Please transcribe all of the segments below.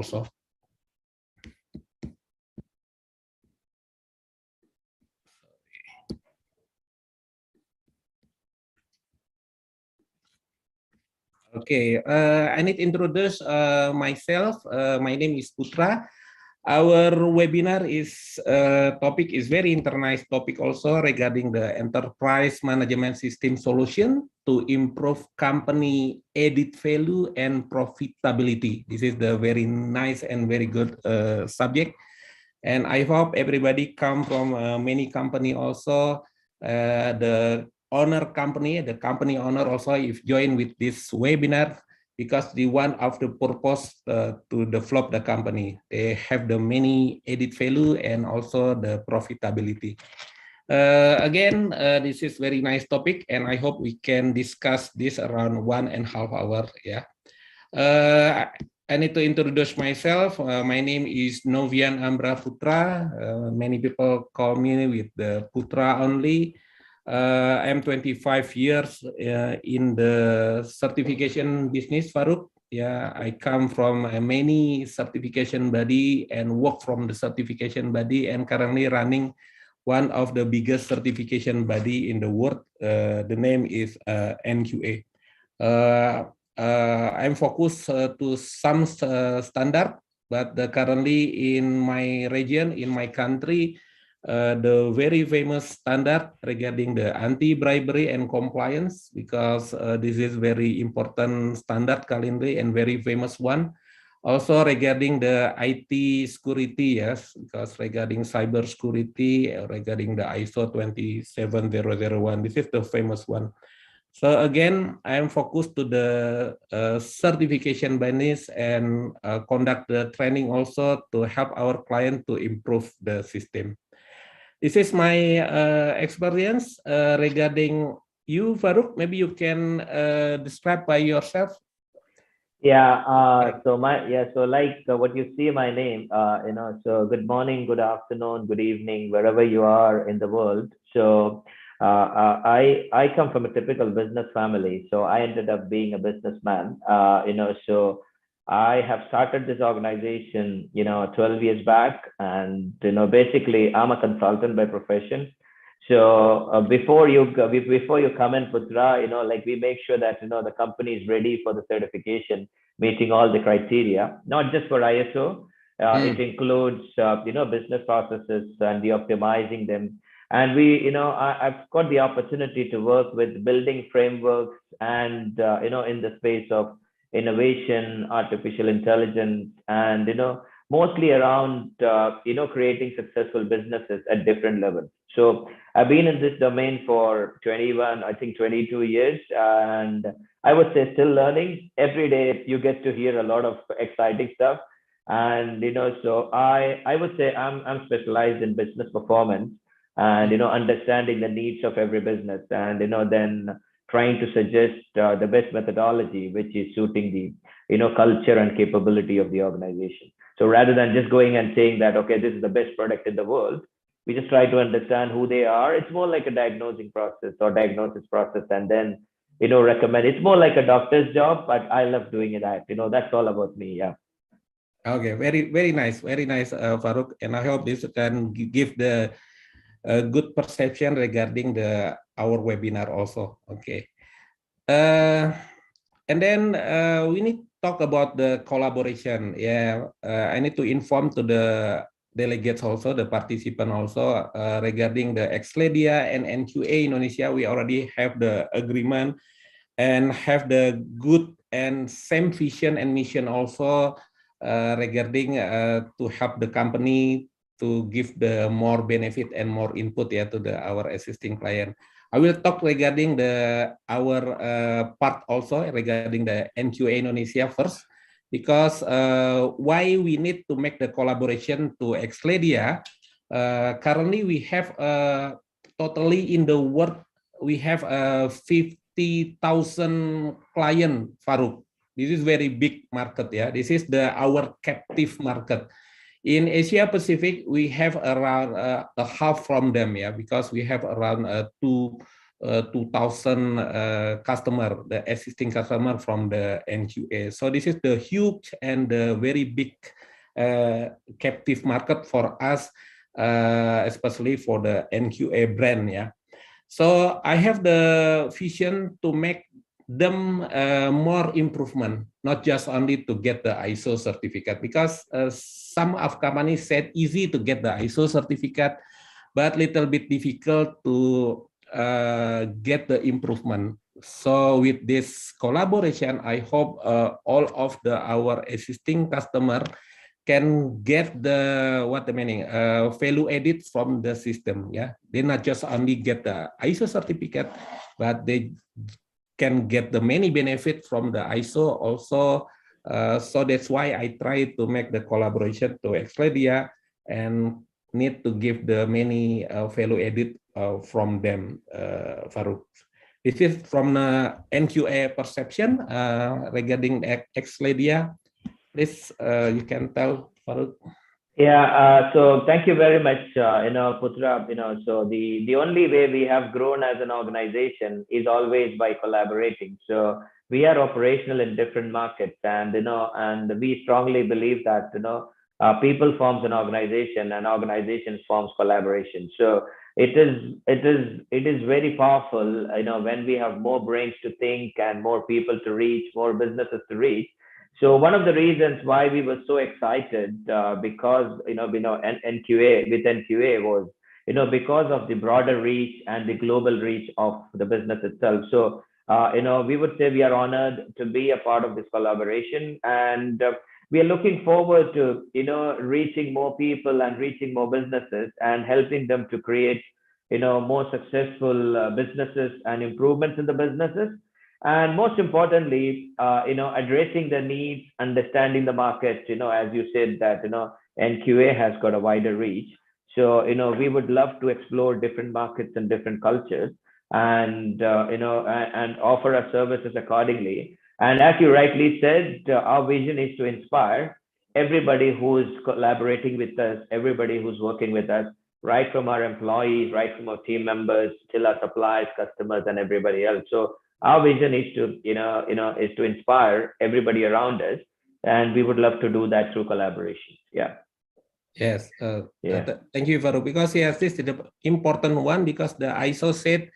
also. Okay, I need to introduce myself. My name is Putra. Our webinar topic is very international topic also regarding the enterprise management system solution to improve company added value and profitability. This is the very nice and very good subject. And I hope everybody come from many company also. The company owner also if join with this webinar, because the one of the purpose to develop the company. They have the many added value and also the profitability. Again, this is very nice topic, and I hope we can discuss this around 1.5 hours. Yeah. I need to introduce myself. My name is Novian Ambra Putra. Many people call me with the Putra only. I'm 25 years in the certification business, Farooq. Yeah, I come from many certification body and work from the certification body, and currently running one of the biggest certification body in the world. The name is NQA. I'm focused to some standard, but currently in my region, in my country, the very famous standard regarding the anti-bribery and compliance, because this is very important standard currently and very famous one. Also regarding the IT security, yes, because regarding cyber security, regarding the ISO 27001, this is the famous one. So again, I am focused to the certification bodies and conduct the training also to help our client to improve the system. This is my experience regarding you, Farooq. Maybe you can describe by yourself. Yeah. So like what you see my name, so good morning, good afternoon, good evening, wherever you are in the world. So I come from a typical business family, so I ended up being a businessman. So I have started this organization, 12 years back, and basically I'm a consultant by profession. So before you come in, Putra, like we make sure that the company is ready for the certification, meeting all the criteria, not just for ISO. It includes business processes and the optimizing them. And I've got the opportunity to work with building frameworks and in the space of innovation, artificial intelligence, and mostly around creating successful businesses at different levels. So I've been in this domain for 22 years, and I would say still learning. Every day you get to hear a lot of exciting stuff. And so I would say I'm specialized in business performance and understanding the needs of every business, and then trying to suggest the best methodology which is suiting the culture and capability of the organization. So rather than just going and saying that, okay, this is the best product in the world, we just try to understand who they are. It's more like a diagnosis process, and then recommend. It's more like a doctor's job, but I love doing that. That's all about me. Yeah. Okay, very nice, Farooq, and I hope this can give the good perception regarding our webinar also. Okay, and then we need to talk about the collaboration. Yeah, I need to inform to the delegates also, the participant also, regarding the Exledia and NQA Indonesia. We already have the agreement and have the good and same vision and mission also regarding to help the company to give the more benefit and more input to our existing client. I will talk regarding our part also regarding the NQA Indonesia first, because why we need to make the collaboration to Exledia. Currently we have totally in the world we have 50,000 client, Farooq. This is very big market. Yeah, this is our captive market. In Asia Pacific, we have around a half from them, yeah, because we have around 2,000 customer, the existing customer from the NQA. So this is the huge and the very big captive market for us, especially for the NQA brand. Yeah. So I have the vision to make them more improvement, not just only to get the ISO certificate, because some of companies said easy to get the ISO certificate, but little bit difficult to get the improvement. So with this collaboration, I hope all of our existing customer can get the value added from the system. Yeah, they not just only get the ISO certificate, but they can get the many benefit from the ISO also. So that's why I try to make the collaboration to Expedia and need to give the many value added from them, Farouk. This is from the NQA perception regarding Expedia. Please, you can tell, Farouk. Yeah, so thank you very much, Putra. So the only way we have grown as an organization is always by collaborating. So we are operational in different markets, and and we strongly believe that people forms an organization, and organizations forms collaboration. So it is very powerful, when we have more brains to think and more people to reach, more businesses to reach. So one of the reasons why we were so excited, because NQA with NQA was because of the broader reach and the global reach of the business itself. So we would say we are honored to be a part of this collaboration, and we are looking forward to reaching more people and reaching more businesses and helping them to create more successful businesses and improvements in the businesses, and most importantly addressing the needs, understanding the market, as you said that NQA has got a wider reach. So we would love to explore different markets and different cultures, and and offer our services accordingly. And as you rightly said, our vision is to inspire everybody who is collaborating with us, everybody who's working with us, right from our employees, right from our team members, till our suppliers, customers, and everybody else. So our vision is to is to inspire everybody around us, and we would love to do that through collaboration. Yeah. Yes. Thank you, Farouk. Because yes, this is the important one, because the ISO said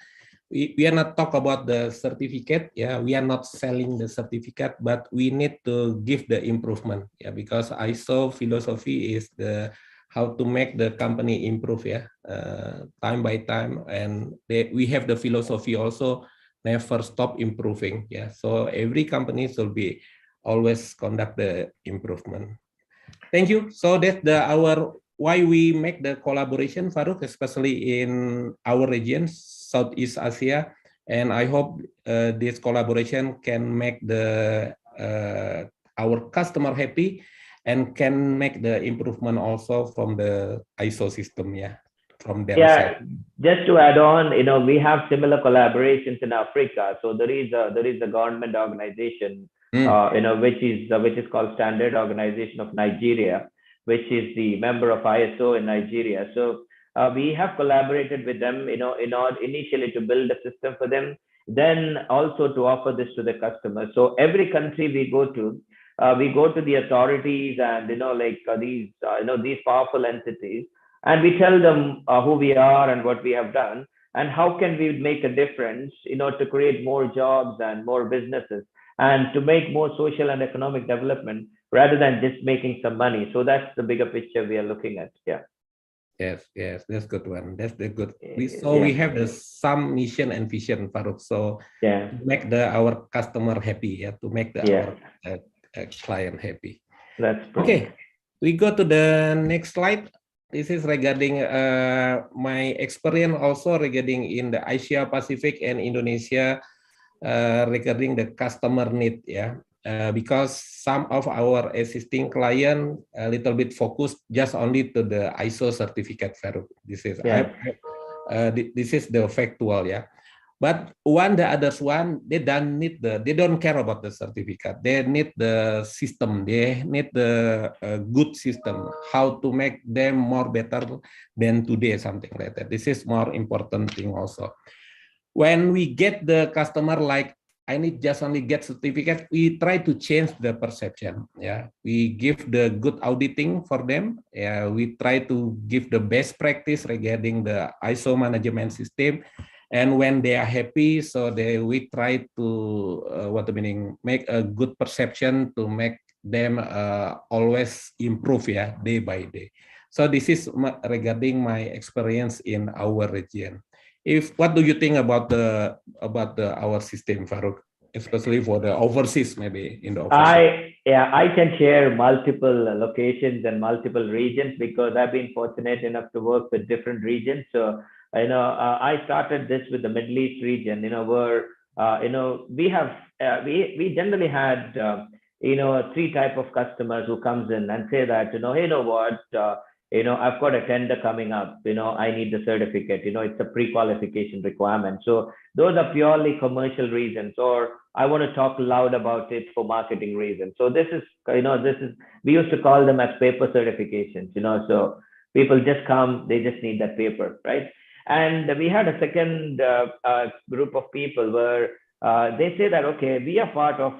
we are not talk about the certificate. Yeah, we are not selling the certificate, but we need to give the improvement. Yeah, because ISO philosophy is the how to make the company improve. Yeah, time by time, and we have the philosophy also. Never stop improving. Yeah, so every company should be always conduct the improvement. Thank you. So that's our why we make the collaboration, Farouk, especially in our region, Southeast Asia, and I hope this collaboration can make the our customer happy and can make the improvement also from the ISO system. Yeah. From them. Yeah, just to add on, we have similar collaborations in Africa. So there is a government organization, which is called Standard Organization of Nigeria, which is the member of ISO in Nigeria. So we have collaborated with them, in order initially to build a system for them, then also to offer this to the customers. So every country we go to the authorities and these powerful entities, and we tell them who we are and what we have done and how can we make a difference, to create more jobs and more businesses and to make more social and economic development rather than just making some money. So that's the bigger picture we are looking at. Yeah. Yes, that's good one. That's the good. We have some mission and vision, Farouk. So to make our customer happy, to make our client happy. That's brilliant. Okay. We go to the next slide. This is regarding my experience also regarding in the Asia Pacific and Indonesia regarding the customer need. Because some of our existing client a little bit focused just only to the ISO certificate, Farouk. This is this is the factual. But the others they don't care about the certificate. They need the system. They need the good system. How to make them more better than today, something like that. This is more important thing also. when we get the customer like, I need just only get certificate, we try to change the perception. Yeah, we give the good auditing for them. Yeah, we try to give the best practice regarding the ISO management system. And when they are happy, so we try to make a good perception to make them always improve, yeah, day by day. So this is regarding my experience in our region. What do you think about the our system, Farouk, especially for the overseas, maybe in the overseas? I can share multiple locations and multiple regions because I've been fortunate enough to work with different regions. So I started this with the Middle East region, where we have we generally had three type of customers who comes in and say that hey, what I've got a tender coming up, I need the certificate, it's a pre-qualification requirement. So those are purely commercial reasons, or I want to talk loud about it for marketing reasons. So this is we used to call them as paper certifications, so people just come, they just need that paper, right? And we had a second group of people where they say that, okay, we are part of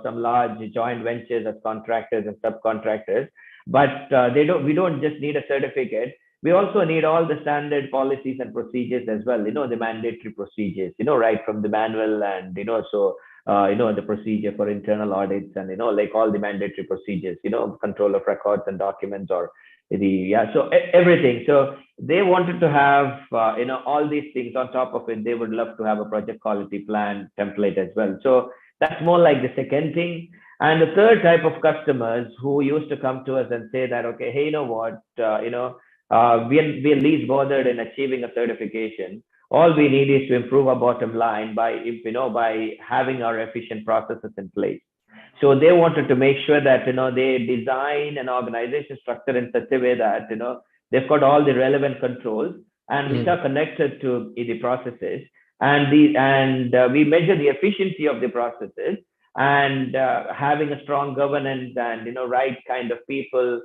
some large joint ventures as contractors and subcontractors, but we don't just need a certificate. We also need all the standard policies and procedures as well, the mandatory procedures, right from the manual and, the procedure for internal audits and, like all the mandatory procedures, control of records and documents or so everything. So they wanted to have, all these things on top of it. They would love to have a project quality plan template as well. So that's more like the second thing. And the third type of customers who used to come to us and say that, okay, hey, we're least bothered in achieving a certification. All we need is to improve our bottom line by having our efficient processes in place. So they wanted to make sure that they design an organization structure in such a way that they've got all the relevant controls and which are connected to the processes, and we measure the efficiency of the processes, and having a strong governance and right kind of people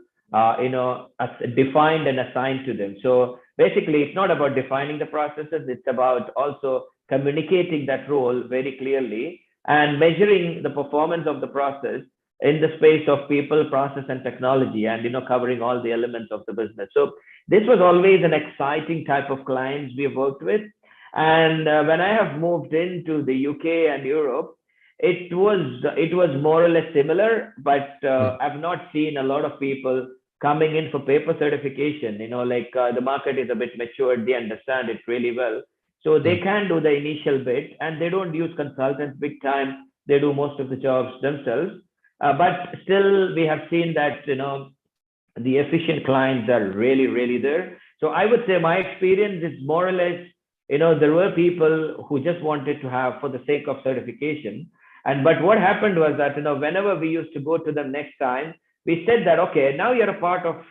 defined and assigned to them. So basically, it's not about defining the processes, it's about also communicating that role very clearly and measuring the performance of the process in the space of people, process, and technology, and covering all the elements of the business. So this was always an exciting type of clients we have worked with. And when I have moved into the UK and Europe, it was more or less similar, but I've not seen a lot of people coming in for paper certification. The market is a bit matured, they understand it really well. So they can do the initial bit, and they don't use consultants big time. They do most of the jobs themselves. But still, we have seen that the efficient clients are really, really there. So I would say my experience is more or less, there were people who just wanted to have for the sake of certification. But what happened was that whenever we used to go to them next time, we said that, okay, now you're a part of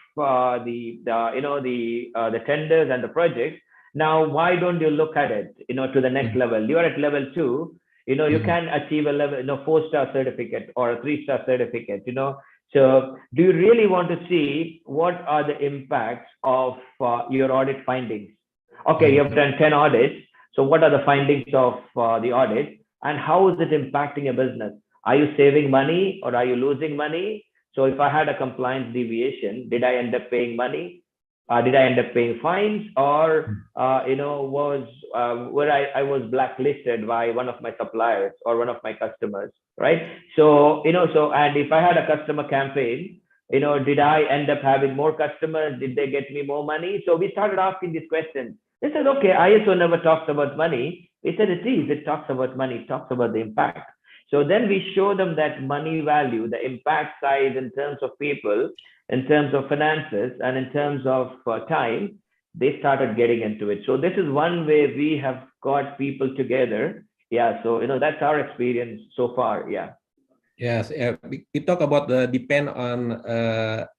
the tenders and the projects. Now, why don't you look at it, to the next level? You are at level 2, you can achieve a level, 4-star certificate or a 3-star certificate, So do you really want to see what are the impacts of your audit findings? Okay, you have done 10 audits. So what are the findings of the audit, and how is it impacting your business? Are you saving money or are you losing money? So if I had a compliance deviation, did I end up paying money? Did I end up paying fines, or where I was blacklisted by one of my suppliers or one of my customers, right? So and if I had a customer campaign, did I end up having more customers? Did they get me more money? So we started asking these questions. They said, okay, ISO never talks about money. We said, it talks about money, it talks about the impact. So then we show them that money value, the impact size in terms of people, in terms of finances, and in terms of time. They started getting into it. So this is one way we have got people together. Yeah. So, that's our experience so far. Yeah. Yes. We talk about the depend on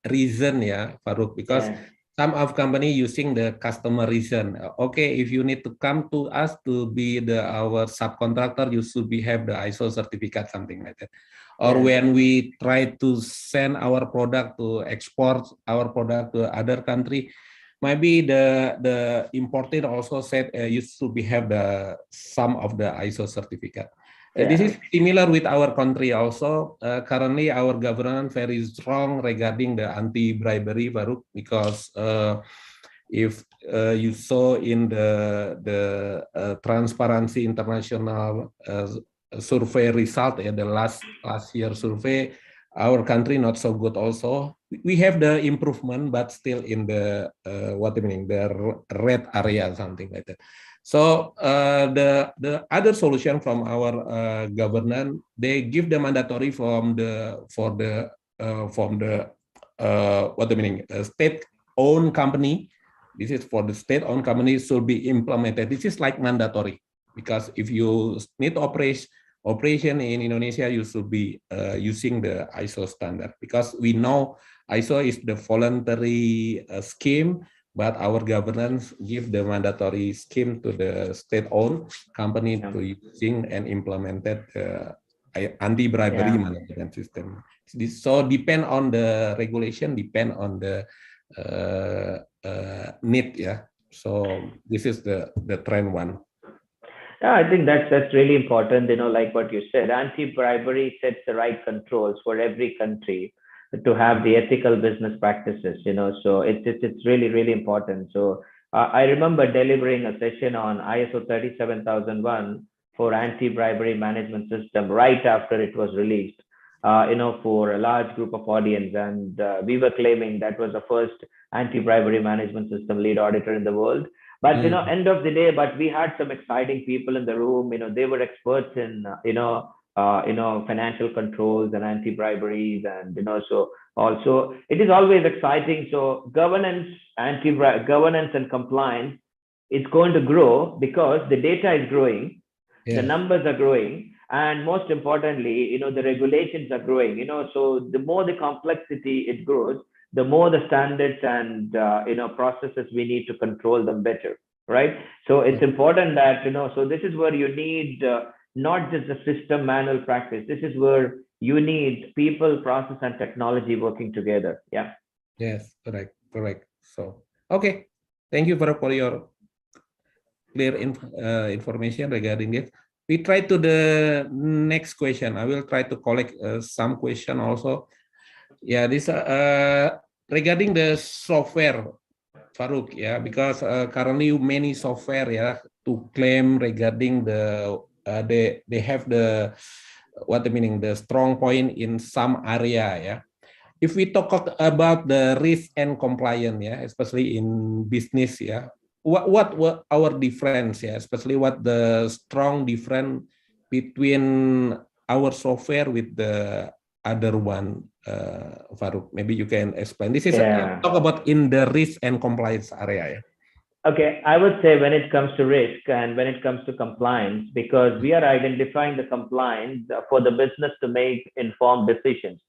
reason, Farouk, because some of company using the customer reason. Okay, if you need to come to us to be our subcontractor, you should have the ISO certificate, something like that. Or when we try to send our product to export our product to other country, maybe the importer also said you should be have the some of the ISO certificate. This is similar with our country also. Currently, our government very strong regarding the anti-bribery, Farooq, because if you saw in the Transparency International survey result, the last year survey, our country not so good also. We have the improvement, but still in the the red area, something like that. So the other solution from our government, they give the mandatory from the state-owned company. This is for the state-owned company should be implemented. This is like mandatory, because if you need operation in Indonesia, you should be using the ISO standard, because we know ISO is the voluntary scheme, but our governance give the mandatory scheme to the state-owned company to using and implemented anti-bribery management system. So depend on the regulation, depend on the need, So this is the trend one. Yeah, I think that's really important. Like what you said, anti-bribery sets the right controls for every country to have the ethical business practices. So it's really important. So I remember delivering a session on ISO 37001 for anti-bribery management system right after it was released. For a large group of audience, and we were claiming that was the first anti-bribery management system lead auditor in the world. But end of the day, but we had some exciting people in the room. They were experts in financial controls and anti-briberies, and so also it is always exciting. So governance, governance and compliance, it's going to grow because the data is growing, the numbers are growing, and most importantly, the regulations are growing. So the more the complexity it grows, the more the standards and processes we need to control them better, right? So it's important that so this is where you need not just the system manual practice. This is where you need people, process, and technology working together. Yes, correct. So okay, thank you for your clear information regarding it. We try to the next question. I will try to collect some question also. This regarding the software, Farooq, because currently many software to claim regarding the they have the the strong point in some area. If we talk about the risk and compliance, especially in business, what our difference, especially what the strong difference between our software with the other one, Farooq? Maybe you can explain. This is talk about in the risk and compliance area. Okay, I would say when it comes to risk and when it comes to compliance, because we are identifying the compliance for the business to make informed decisions,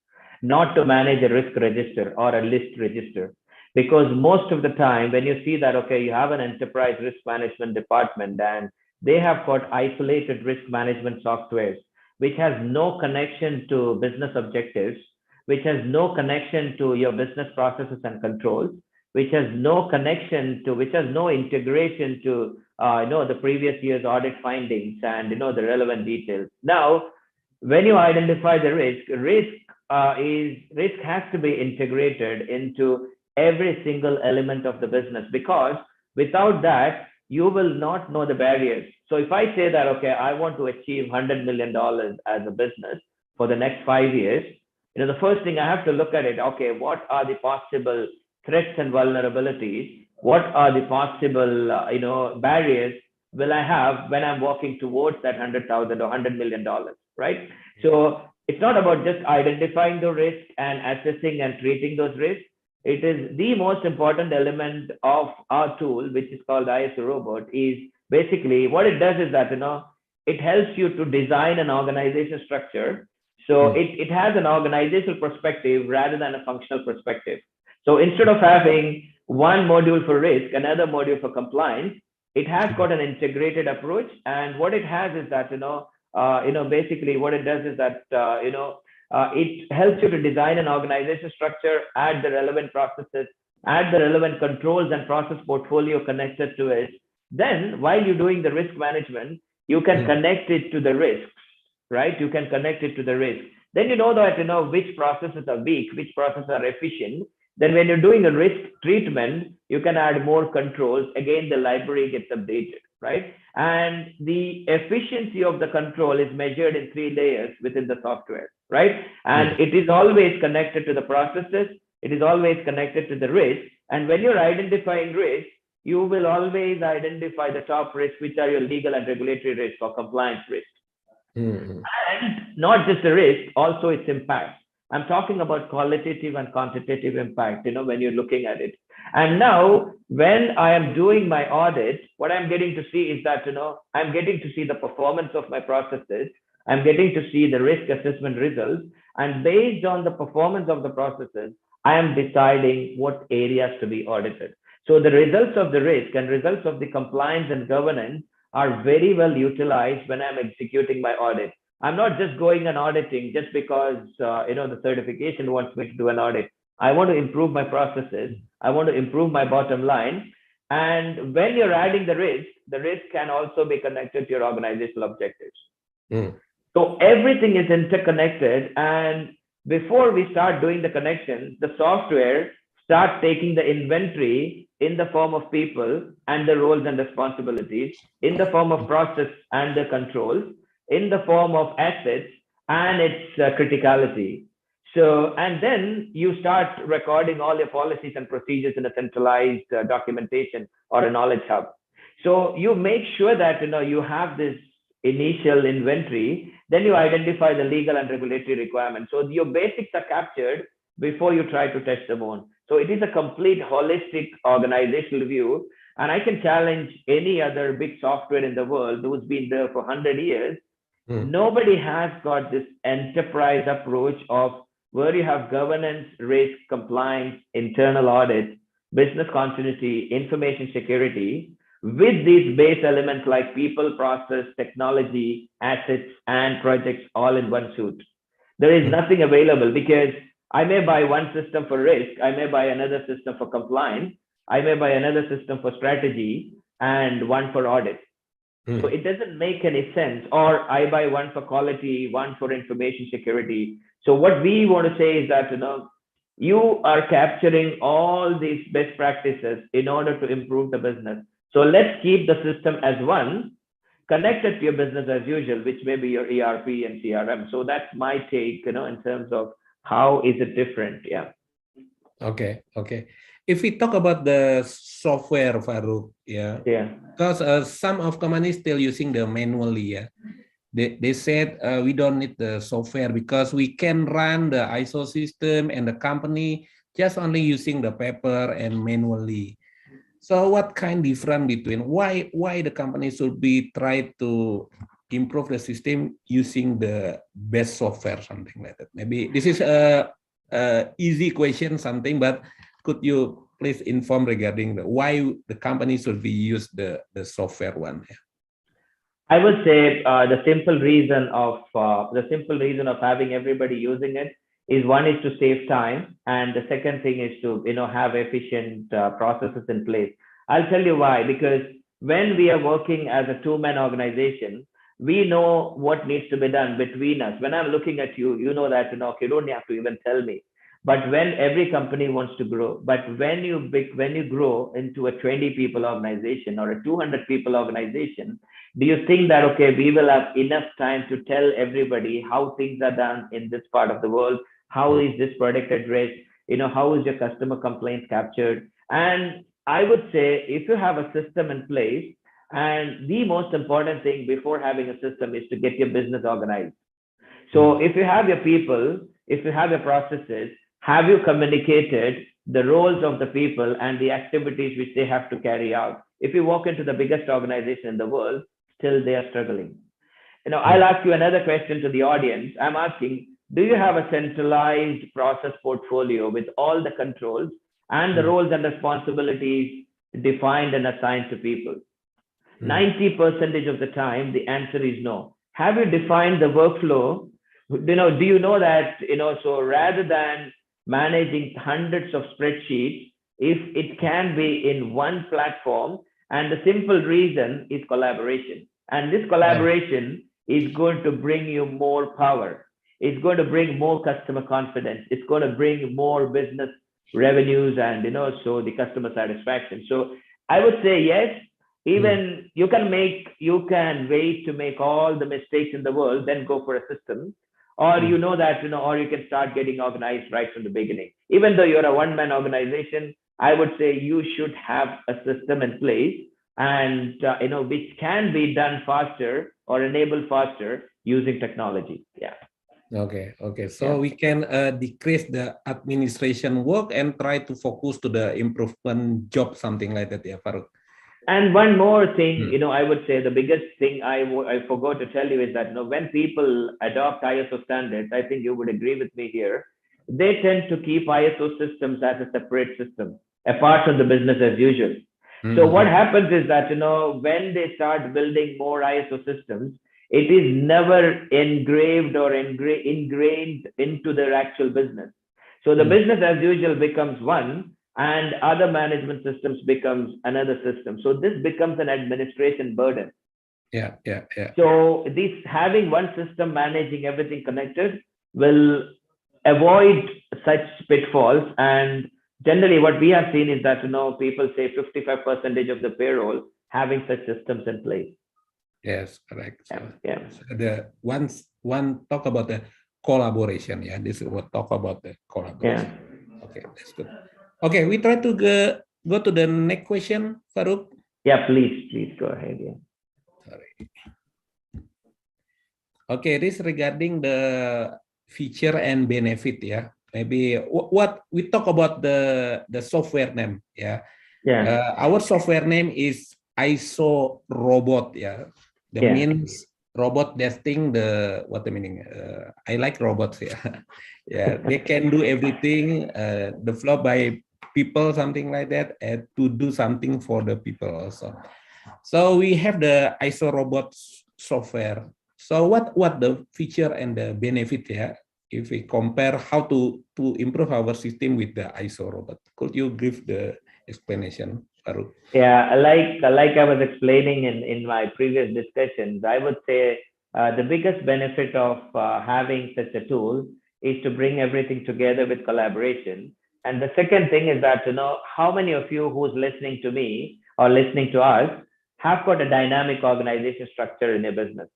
not to manage a risk register or a list register. Because most of the time, when you see that, okay, you have an enterprise risk management department and they have got isolated risk management softwares, which has no connection to business objectives, which has no connection to your business processes and controls, which has no connection to, which has no integration to, the previous year's audit findings and, the relevant details. Now, when you identify the risk has to be integrated into every single element of the business, because without that, you will not know the barriers. So if I say that, okay, I want to achieve $100 million as a business for the next 5 years, the first thing I have to look at it, okay, what are the possible threats and vulnerabilities? What are the possible, barriers will I have when I'm walking towards that 100,000 or $100 million, right? So it's not about just identifying the risk and assessing and treating those risks. It is the most important element of our tool, which is called ISO Robot. Is basically what it does is that, it helps you to design an organization structure. So it has an organizational perspective rather than a functional perspective. So instead of having one module for risk, another module for compliance, it has got an integrated approach. And what it has is that, basically what it does is that, it helps you to design an organization structure, add the relevant processes, add the relevant controls and process portfolio connected to it. Then while you're doing the risk management, you can connect it to the risks, right? You can connect it to the risk. Then you know that, which processes are weak, which processes are efficient. Then when you're doing a risk treatment, you can add more controls. Again, the library gets updated, right? And the efficiency of the control is measured in 3 layers within the software, right? And it is always connected to the processes. It is always connected to the risk. And when you're identifying risk, you will always identify the top risks, which are your legal and regulatory risk or compliance risk. And not just the risk, also its impact. I'm talking about qualitative and quantitative impact, when you're looking at it. And now, when I am doing my audit, what I'm getting to see is that, I'm getting to see the performance of my processes. I'm getting to see the risk assessment results. And based on the performance of the processes, I am deciding what areas to be audited. So the results of the risk and results of the compliance and governance are very well utilized when I'm executing my audit. I'm not just going and auditing just because the certification wants me to do an audit. I want to improve my processes. I want to improve my bottom line. And when you're adding the risk can also be connected to your organizational objectives. So everything is interconnected. And before we start doing the connections, the software starts taking the inventory in the form of people and the roles and responsibilities, in the form of process and the controls, in the form of assets and its criticality. So, and then you start recording all your policies and procedures in a centralized documentation or a knowledge hub. So you make sure that, you have this initial inventory, then you identify the legal and regulatory requirements. So your basics are captured before you try to test them on. So it is a complete holistic organizational view. And I can challenge any other big software in the world who's been there for 100 years. Nobody has got this enterprise approach of where you have governance, risk, compliance, internal audit, business continuity, information security, with these base elements like people, process, technology, assets, and projects all in one suite. There is nothing available because I may buy one system for risk, I may buy another system for compliance, I may buy another system for strategy, and one for audit. So it doesn't make any sense. Or I buy one for quality, one for information security. So what we want to say is that, you are capturing all these best practices in order to improve the business. So let's keep the system as one, connected to your business as usual, which may be your ERP and CRM. So that's my take, in terms of how is it different? Yeah. Okay. If we talk about the software, Farouk, because some of companies still using the manually, They said we don't need the software because we can run the ISO system and the company just only using the paper and manually. So what kind difference between why the company should be try to improve the system using the best software, something like that? Maybe this is a easy question, something, but could you please inform regarding why the company should be use the software one? I would say the simple reason of having everybody using it is one is to save time, and the second thing is to have efficient processes in place. I'll tell you why. Because when we are working as a two-man organization, we know what needs to be done between us. When I'm looking at you, you know that you don't have to even tell me. But when every company wants to grow, but when you grow into a 20 people organization or a 200 people organization, do you think that, okay, we will have enough time to tell everybody how things are done in this part of the world? How is this product at risk? How is your customer complaints captured? And I would say if you have a system in place, and the most important thing before having a system is to get your business organized. So if you have your people, if you have your processes, have you communicated the roles of the people and the activities which they have to carry out? If you walk into the biggest organization in the world, still they are struggling. I'll ask you another question to the audience. I'm asking, do you have a centralized process portfolio with all the controls and the roles and responsibilities defined and assigned to people? 90% of the time, the answer is no. Have you defined the workflow? Do you know that, so rather than managing hundreds of spreadsheets, if it can be in one platform. And the simple reason is collaboration. And this collaboration is going to bring you more power. It's going to bring more customer confidence. It's going to bring more business revenues and, so the customer satisfaction. So I would say yes. Even you can wait to make all the mistakes in the world, then go for a system, or or you can start getting organized right from the beginning. Even though you're a one-man organization, I would say you should have a system in place, and which can be done faster or enabled faster using technology. Yeah. Okay. So we can decrease the administration work and try to focus to the improvement job, something like that, yeah, Farooq. And one more thing, I would say the biggest thing I forgot to tell you is that, when people adopt ISO standards, I think you would agree with me here, they tend to keep ISO systems as a separate system, apart from the business as usual. So what happens is that, when they start building more ISO systems, it is never engraved or ingrained into their actual business. So the business as usual becomes one, and other management systems becomes another system. So this becomes an administration burden. Yeah. So this having one system managing everything connected will avoid such pitfalls. And generally what we have seen is that, people say 55% of the payroll having such systems in place. Yes, correct. So, So the one talk about the collaboration. Yeah, this is what talk about the collaboration. Yeah. Okay, that's good. Okay, we try to go to the next question, Farooq. Yeah, please go ahead. Yeah. Sorry. Okay, this regarding the feature and benefit. Yeah, maybe what we talk about the software name. Yeah. Our software name is ISO Robot. Yeah. That means robot testing what the meaning. I like robots. Yeah. Yeah, they can do everything. Developed by people, something like that, and to do something for the people also. So we have the ISO robot software. So what the feature and the benefit, yeah, if we compare how to improve our system with the ISO robot? Could you give the explanation, Farooq? Yeah, like I was explaining in my previous discussions, I would say the biggest benefit of having such a tool is to bring everything together with collaboration. And the second thing is that, how many of you who's listening to me or listening to us have got a dynamic organization structure in your business?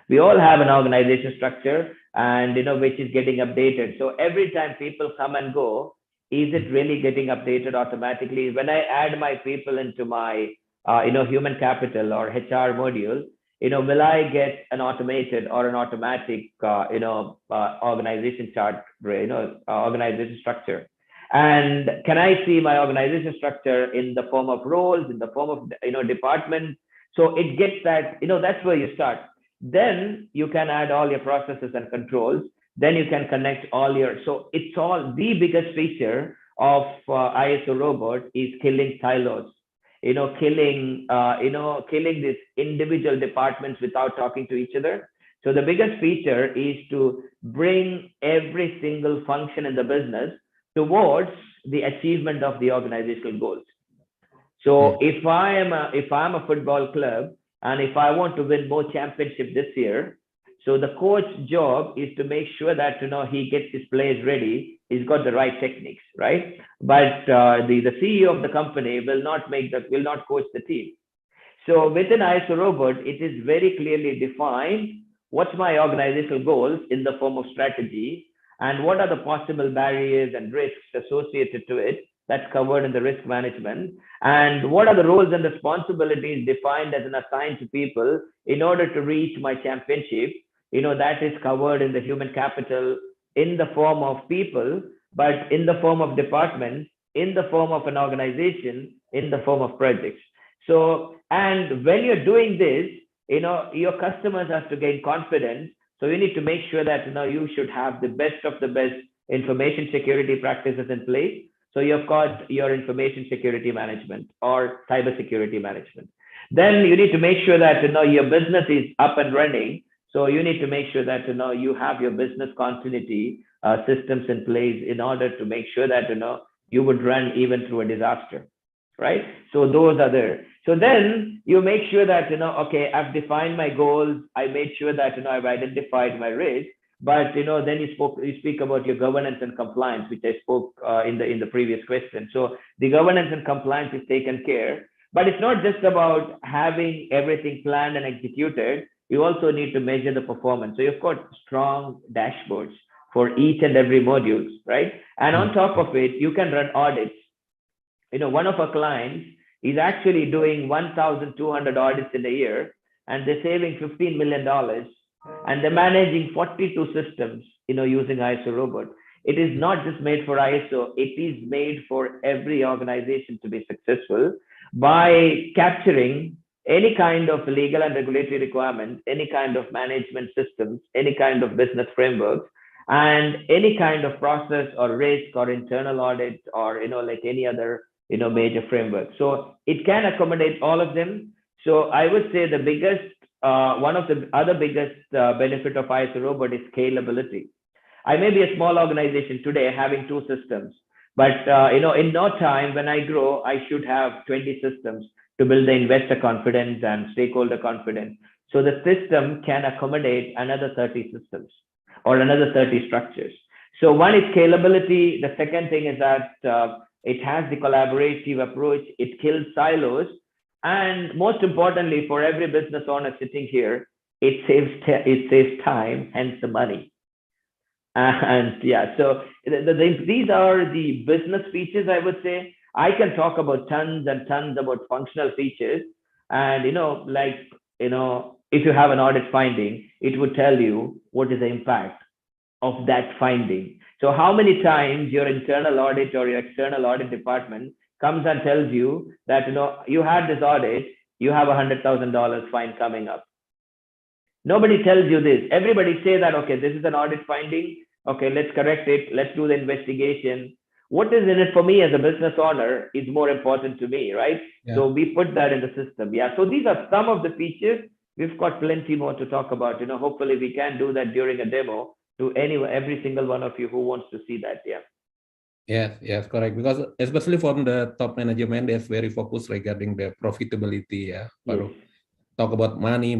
We all have an organization structure, and which is getting updated. So every time people come and go, is it really getting updated automatically? When I add my people into my human capital or HR module, will I get an automated or an automatic organization chart, organization structure? And can I see my organization structure in the form of roles, in the form of departments? So it gets that, that's where you start. Then you can add all your processes and controls. Then you can connect all so it's all the biggest feature of ISO robot is killing silos, killing these individual departments without talking to each other. So the biggest feature is to bring every single function in the business towards the achievement of the organizational goals. So if I'm a football club, and if I want to win more championship this year, so the coach's job is to make sure that he gets his players ready. He's got the right techniques, right? But the CEO of the company will not coach the team. So within ISO Robot, it is very clearly defined what's my organizational goals in the form of strategy, and what are the possible barriers and risks associated to it. That's covered in the risk management. And what are the roles and responsibilities defined as an assigned to people in order to reach my championship? That is covered in the human capital in the form of people, but in the form of departments, in the form of an organization, in the form of projects. So, and when you're doing this, your customers have to gain confidence. So you need to make sure that, you should have the best of the best information security practices in place. So you've got your information security management or cyber security management. Then you need to make sure that, your business is up and running. So you need to make sure that, you have your business continuity systems in place in order to make sure that, you would run even through a disaster, right? So those are there. So then you make sure that, okay, I've defined my goals. I made sure that, I've identified my risk. But, then you speak about your governance and compliance, which I spoke in the previous question. So the governance and compliance is taken care, but it's not just about having everything planned and executed. You also need to measure the performance. So you've got strong dashboards for each and every module, right? And on top of it, you can run audits. One of our clients is actually doing 1,200 audits in a year, and they're saving $15 million, and they're managing 42 systems, using ISO robot. It is not just made for ISO, it is made for every organization to be successful by capturing any kind of legal and regulatory requirements, any kind of management systems, any kind of business frameworks, and any kind of process or risk or internal audit or, like any other, major framework. So it can accommodate all of them. So I would say the biggest, one of the other biggest benefit of ISO robot is scalability. I may be a small organization today having 2 systems, but in no time when I grow, I should have 20 systems to build the investor confidence and stakeholder confidence. So the system can accommodate another 30 systems or another 30 structures. So one is scalability. The second thing is that it has the collaborative approach. It kills silos. And most importantly, for every business owner sitting here, it saves time, hence the money. And yeah, so these are the business features, I would say. I can talk about tons and tons about functional features. And, if you have an audit finding, it would tell you what is the impact of that finding. So how many times your internal audit or your external audit department comes and tells you that, you had this audit, you have $100,000 fine coming up. Nobody tells you this. Everybody say that, okay, this is an audit finding. Okay, let's correct it. Let's do the investigation. What is in it for me as a business owner is more important to me, right? Yeah. So we put that in the system. Yeah. So these are some of the features. We've got plenty more to talk about. Hopefully we can do that during a demo to every single one of you who wants to see that. Yeah. Yes, correct. Because especially from the top management, they're very focused regarding the profitability. Yeah. Yes. Talk about money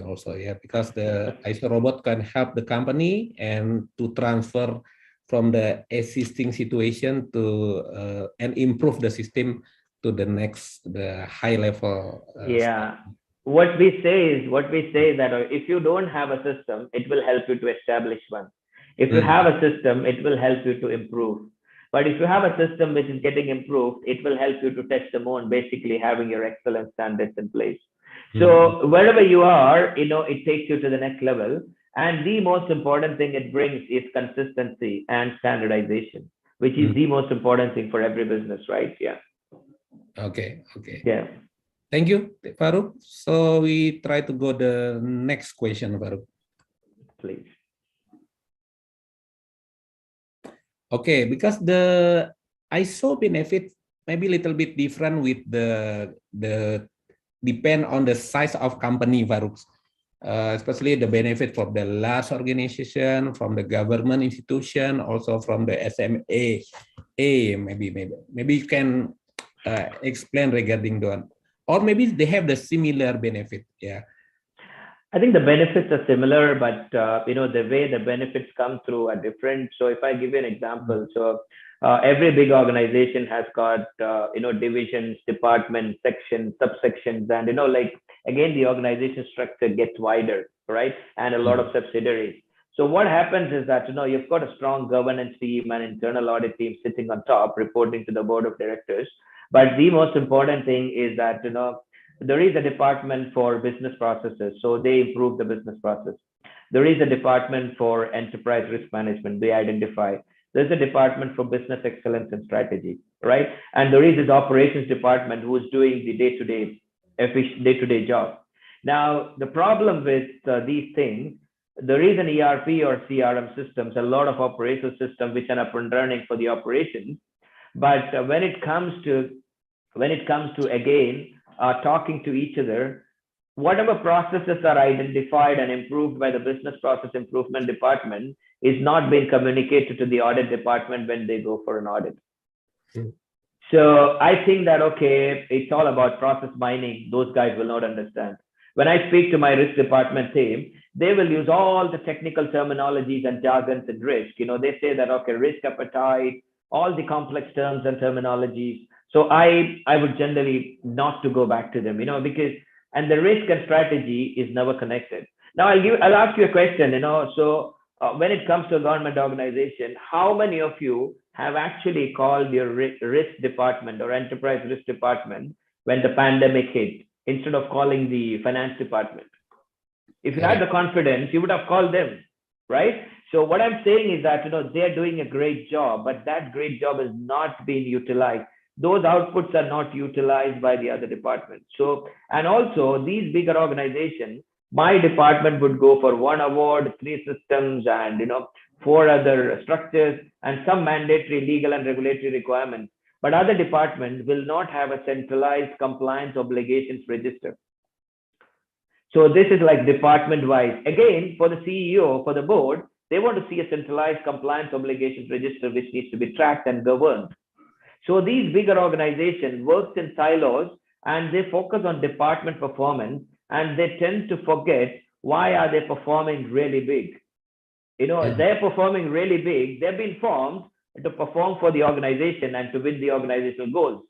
also. Yeah. Because the ISO robot can help the company and to transfer from the existing situation to and improve the system to the high level. Yeah. Stuff. What we say is that if you don't have a system, it will help you to establish one. If you have a system, it will help you to improve. But if you have a system which is getting improved, it will help you to test them on, basically having your excellence standards in place. So wherever you are, it takes you to the next level. And the most important thing it brings is consistency and standardization, which is the most important thing for every business, right? Yeah. Okay. Yeah. Thank you, Farooq. So we try to go the next question, Farooq. Please. Okay, because the ISO benefit maybe a little bit different with the depend on the size of company, Farooq. Especially the benefit for the large organization, from the government institution, also from the SMA. Maybe you can explain regarding that. Or maybe they have the similar benefit. Yeah. I think the benefits are similar, but the way the benefits come through are different. So if I give you an example, so every big organization has got divisions, departments, sections, subsections, and again the organization structure gets wider, right? And a lot of subsidiaries. So what happens is that you've got a strong governance team and internal audit team sitting on top, reporting to the board of directors. But the most important thing is that there is a department for business processes, so they improve the business process. There is a department for enterprise risk management, they identify. There's a department for business excellence and strategy, right? And there is this operations department who is doing the day-to-day job. Now, the problem with these things, there is an ERP or CRM systems, a lot of operational systems which are up and running for the operations. But when it comes to again talking to each other, whatever processes are identified and improved by the business process improvement department is not being communicated to the audit department when they go for an audit. So I think that, okay, it's all about process mining. Those guys will not understand. When I speak to my risk department team, they will use all the technical terminologies and jargons in risk. They say that, okay, risk appetite, all the complex terms and terminologies. So I would generally not to go back to them, because, and the risk and strategy is never connected. Now I'll ask you a question, so when it comes to a government organization, how many of you have actually called your risk department or enterprise risk department when the pandemic hit instead of calling the finance department? If you had the confidence, you would have called them, right? So what I'm saying is that, they're doing a great job, but that great job is not being utilized. Those outputs are not utilized by the other departments. So, and also these bigger organizations, my department would go for 1 award, 3 systems, and 4 other structures, and some mandatory legal and regulatory requirements. But other departments will not have a centralized compliance obligations register. So this is like department wise. Again, for the CEO, for the board, they want to see a centralized compliance obligations register which needs to be tracked and governed. So these bigger organizations work in silos and they focus on department performance, and they tend to forget why are they performing really big. They're performing really big. They've been formed to perform for the organization and to win the organizational goals.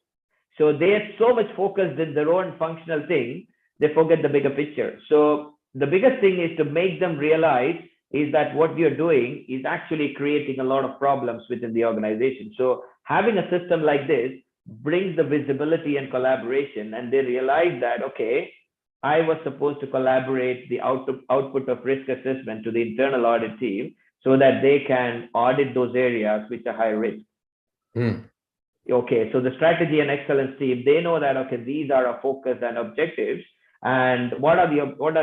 So they're so much focused in their own functional thing, they forget the bigger picture. So the biggest thing is to make them realize is that what you're doing is actually creating a lot of problems within the organization. So having a system like this brings the visibility and collaboration, and they realize that, okay, I was supposed to collaborate the output of risk assessment to the internal audit team so that they can audit those areas which are high risk. Okay, so the strategy and excellence team, they know that, okay, these are our focus and objectives, and what are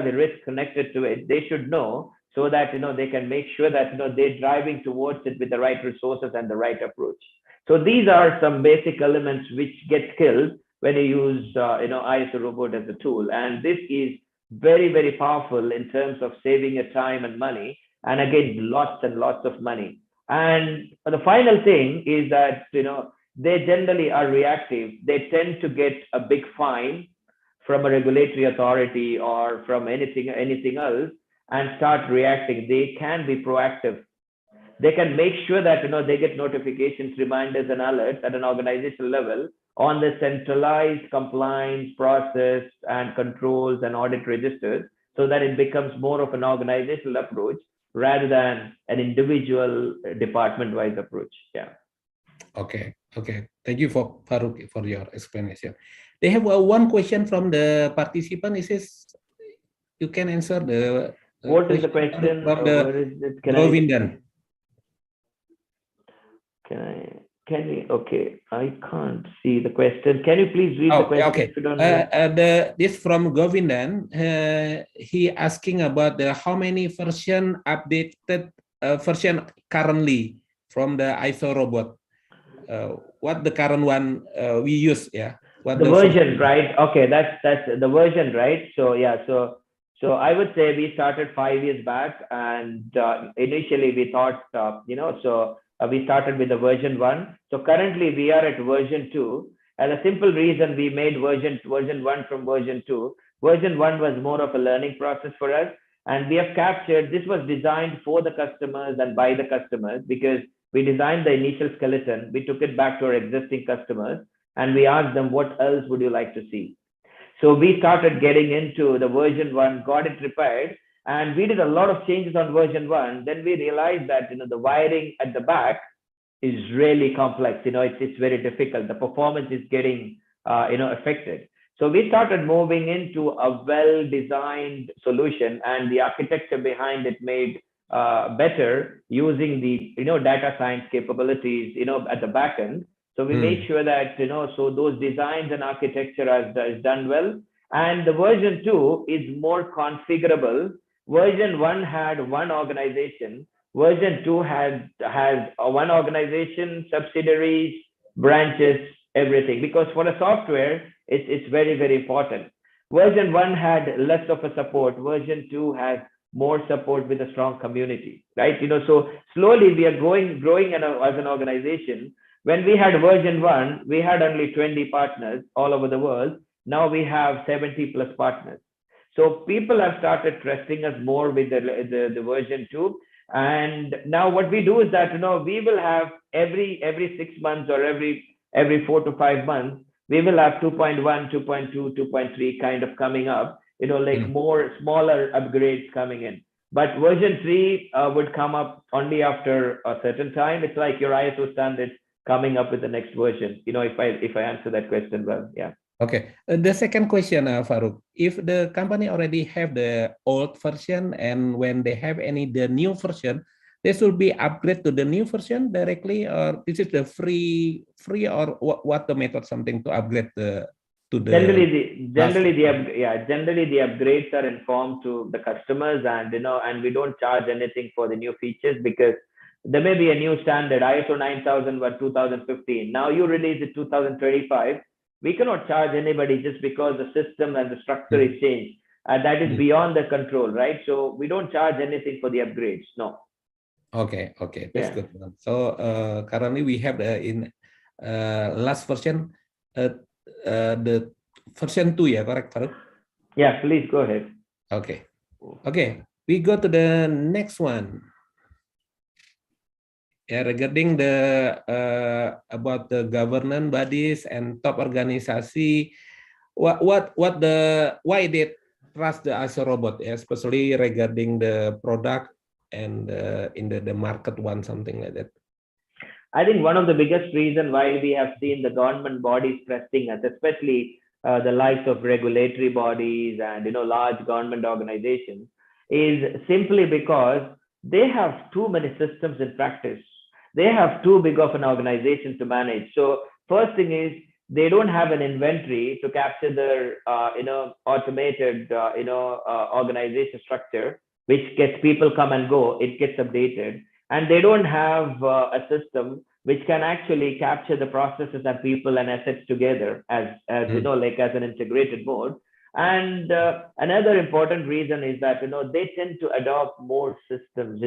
the risks connected to it. They should know so that they can make sure that they're driving towards it with the right resources and the right approach. So these are some basic elements which get killed when you use ISO robot as a tool, and this is very, very powerful in terms of saving your time and money, and again lots and lots of money. And the final thing is that they generally are reactive. They tend to get a big fine from a regulatory authority or from anything else and start reacting. They can be proactive. They can make sure that they get notifications, reminders, and alerts at an organizational level on the centralized compliance process and controls and audit registers, so that it becomes more of an organizational approach rather than an individual department-wise approach. Yeah. Okay. Thank you for Farooq for your explanation. They have one question from the participant. It says you can answer the what is the question from the Govindan. Can we? Okay, I can't see the question. Can you please read the question? Okay. If you don't this from Govindan. He asking about how many version updated version currently from the ISO robot. What the current one we use? Yeah. What the version, right? Okay, that's the version, right? So yeah, so I would say we started 5 years back, and initially we thought, we started with the version 1. So currently we are at version 2. And a simple reason we made version 1 from version 2. Version 1 was more of a learning process for us. And we have captured, this was designed for the customers and by the customers, because we designed the initial skeleton. We took it back to our existing customers and we asked them, what else would you like to see? So we started getting into the version 1, got it repaired, and we did a lot of changes on version 1. Then we realized that the wiring at the back is really complex. It's very difficult. The performance is getting affected. So we started moving into a well-designed solution, and the architecture behind it made better using the data science capabilities at the back end. So we made sure that so those designs and architecture is done well. And the version 2 is more configurable. Version 1 had one organization. Version 2 has one organization, subsidiaries, branches, everything. Because for a software, it's very, very important. Version 1 had less of a support. Version 2 has more support with a strong community, right? So slowly we are growing as an organization. When we had version 1, we had only 20 partners all over the world. Now we have 70 plus partners. So people have started trusting us more with the version 2. And now what we do is that, we will have every 6 months or every 4 to 5 months, we will have 2.1, 2.2, 2.3 kind of coming up, like more smaller upgrades coming in. But version 3 would come up only after a certain time. It's like your ISO standards coming up with the next version. If I answer that question well, yeah. Okay. The second question, Farouk, if the company already have the old version and when they have the new version, this will be upgrade to the new version directly, or this is the free or what the method something to upgrade to the generally the upgrades are informed to the customers, and we don't charge anything for the new features, because there may be a new standard ISO 9000 or 2015. Now you release it 2025. We cannot charge anybody just because the system and the structure is changed. That is beyond the control, right? So we don't charge anything for the upgrades. No. Okay, that's good. So currently we have in last version, the version 2, yeah, correct, Farouk? Yeah, please go ahead. Okay, we go to the next one. Yeah, regarding the about the governance bodies and top organisasi, why they trust the ISO robot, especially regarding the product and in the market one, something like that. I think one of the biggest reasons why we have seen the government bodies trusting us, especially the likes of regulatory bodies and large government organizations, is simply because they have too many systems in practice. They have too big of an organization to manage. So first thing is, they don't have an inventory to capture their automated organization structure, which gets people come and go. It gets updated, and they don't have a system which can actually capture the processes and people and assets together as like as an integrated mode. And another important reason is that they tend to adopt more systems.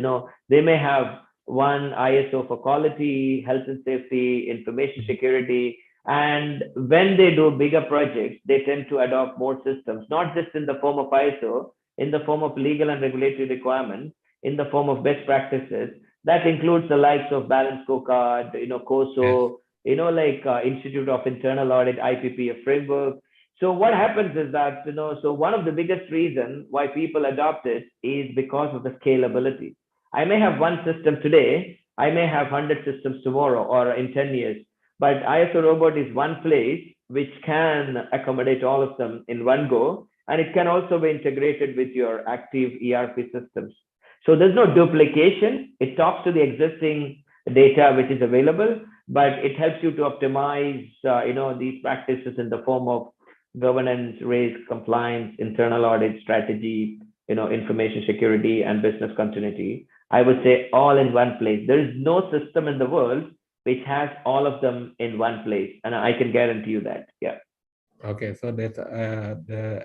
They may have one ISO for quality, health and safety, information security. And when they do bigger projects, they tend to adopt more systems, not just in the form of ISO, in the form of legal and regulatory requirements, in the form of best practices. That includes the likes of Balance Scorecard, COSO, Institute of Internal Audit, IPPF framework. So what happens is that, so one of the biggest reasons why people adopt it is because of the scalability. I may have one system today, I may have 100 systems tomorrow or in 10 years, but ISO Robot is one place which can accommodate all of them in one go, and it can also be integrated with your active ERP systems. So there's no duplication. It talks to the existing data which is available, but it helps you to optimize, these practices in the form of governance, risk, compliance, internal audit, strategy, information security, and business continuity. I would say all in one place. There is no system in the world which has all of them in one place, and I can guarantee you that. Yeah. Okay, so that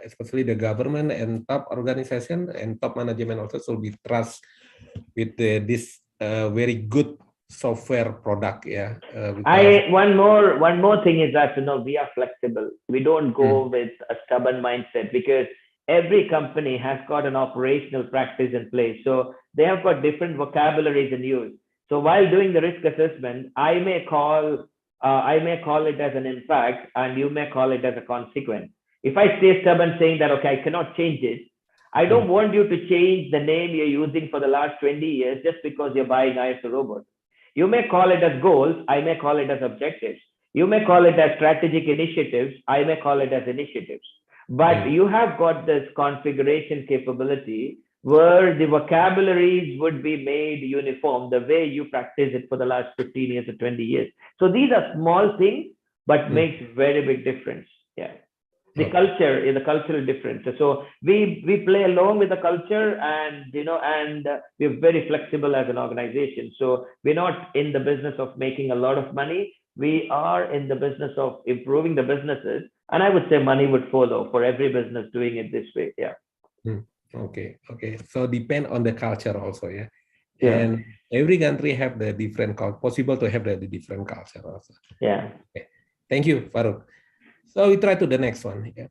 especially the government and top organization and top management also should be trust with this very good software product. Yeah. One more thing is that we are flexible. We don't go with a stubborn mindset, because every company has got an operational practice in place. So they have got different vocabularies in use. So while doing the risk assessment, I may call it as an impact, and you may call it as a consequence. If I stay stubborn saying that, okay, I cannot change it, I don't want you to change the name you're using for the last 20 years just because you're buying ISO Robot. You may call it as goals, I may call it as objectives. You may call it as strategic initiatives, I may call it as initiatives. But you have got this configuration capability where the vocabularies would be made uniform the way you practice it for the last 15 years or 20 years. So these are small things, but makes very big difference. Yeah. The culture is the cultural difference. So we play along with the culture, and we're very flexible as an organization. So we're not in the business of making a lot of money. We are in the business of improving the businesses, and I would say money would follow for every business doing it this way. Yeah. Okay. So depend on the culture also, yeah. And every country have the different culture, possible to have the different culture also. Yeah. Okay. Thank you, Farooq. So we try to the next one. Yeah.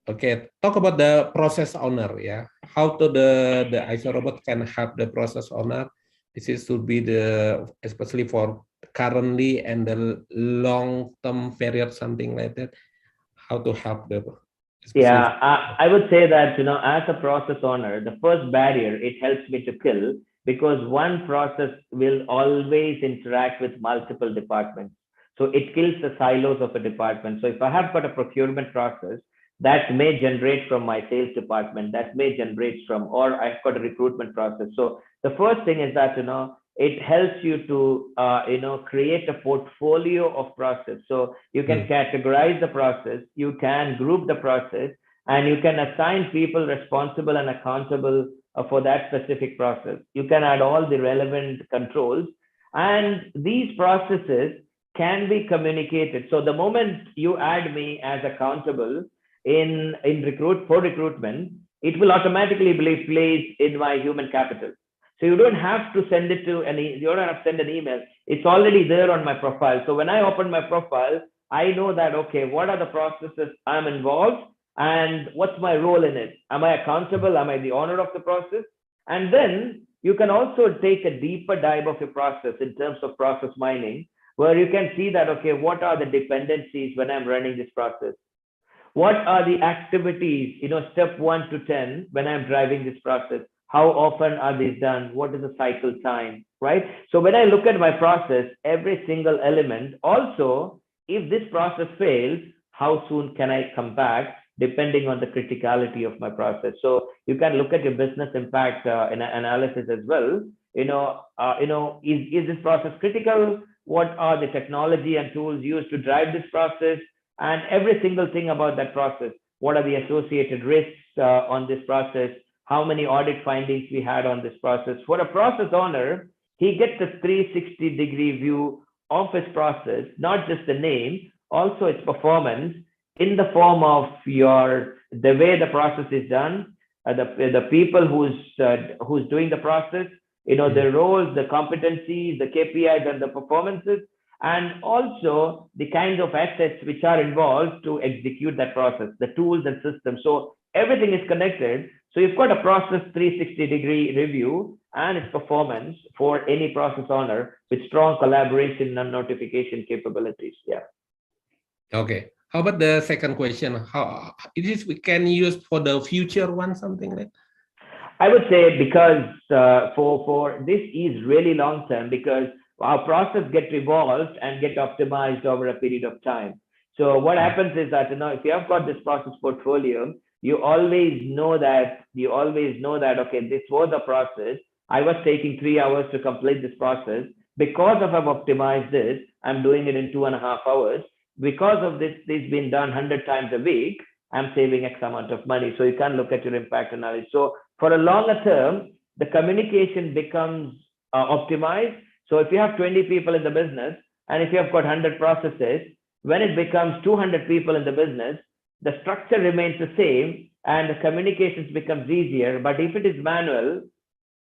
Okay, talk about the process owner. Yeah, how to the ISO robot can help the process owner. This is to be the especially for currently and the long term period, something like that. How to help the Yeah, I would say that, as a process owner, the first barrier it helps me to kill, because one process will always interact with multiple departments. So it kills the silos of a department. So if I have got a procurement process that may generate from my sales department, that may generate from, or I've got a recruitment process. So the first thing is that, it helps you to, create a portfolio of process. So you can categorize the process, you can group the process, and you can assign people responsible and accountable for that specific process. You can add all the relevant controls, and these processes can be communicated. So the moment you add me as accountable in recruitment, it will automatically be placed in my human capital. So you don't have to send it to you don't have to send an email. It's already there on my profile. So when I open my profile, I know that, okay, what are the processes I'm involved and what's my role in it? Am I accountable? Am I the owner of the process? And then you can also take a deeper dive of your process in terms of process mining, where you can see that, okay, what are the dependencies when I'm running this process? What are the activities, step 1 to 10 when I'm driving this process? How often are these done? What is the cycle time, right? So when I look at my process, every single element, also, if this process fails, how soon can I come back, depending on the criticality of my process? So you can look at your business impact analysis as well. Is this process critical? What are the technology and tools used to drive this process? And every single thing about that process. What are the associated risks on this process? How many audit findings we had on this process? For a process owner, he gets a 360-degree view of his process, not just the name, also its performance in the form of the way the process is done, the people who's doing the process, the roles, the competencies, the KPIs, and the performances, and also the kind of assets which are involved to execute that process, the tools and systems. So everything is connected. So you've got a process 360-degree review and its performance for any process owner with strong collaboration and notification capabilities. Yeah. Okay. How about the second question? How it is we can use for the future one, something like? I would say, because for this is really long term, because our process gets evolved and get optimized over a period of time. So what happens is that, if you have got this process portfolio, you always know that, okay, this was a process. I was taking 3 hours to complete this process. Because of I've optimized this, I'm doing it in 2.5 hours. Because of this being done 100 times a week, I'm saving X amount of money. So you can look at your impact analysis. So for a longer term, the communication becomes optimized. So if you have 20 people in the business, and if you have got 100 processes, when it becomes 200 people in the business, the structure remains the same and the communications becomes easier. But if it is manual,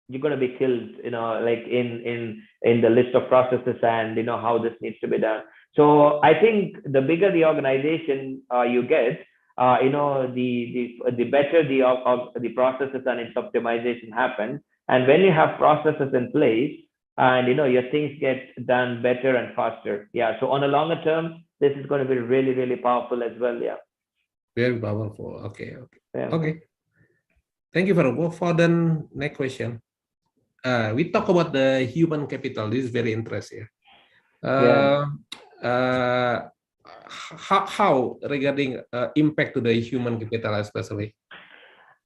you're going to be killed, like in the list of processes and how this needs to be done. So I think the bigger the organization you get, the better the processes and its optimization happen. And when you have processes in place, and your things get done better and faster. Yeah. So on a longer term, this is going to be really, really powerful as well. Yeah. Very powerful. Okay. Yeah. Okay. Thank you for the next question. We talk about the human capital. This is very interesting. How regarding impact to the human capital, especially?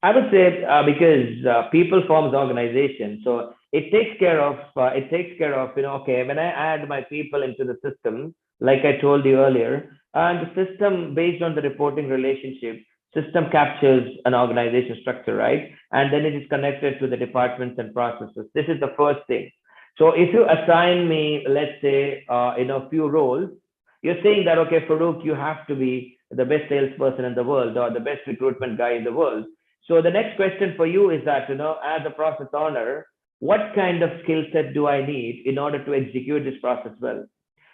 I would say because people forms organization, so it takes care of okay, when I add my people into the system, like I told you earlier, and the system, based on the reporting relationship, system captures an organization structure, right? And then it is connected to the departments and processes. This is the first thing. So if you assign me, let's say, few roles, you're saying that, okay, Farooq, you have to be the best salesperson in the world or the best recruitment guy in the world. So the next question for you is that, as a process owner, what kind of skill set do I need in order to execute this process well?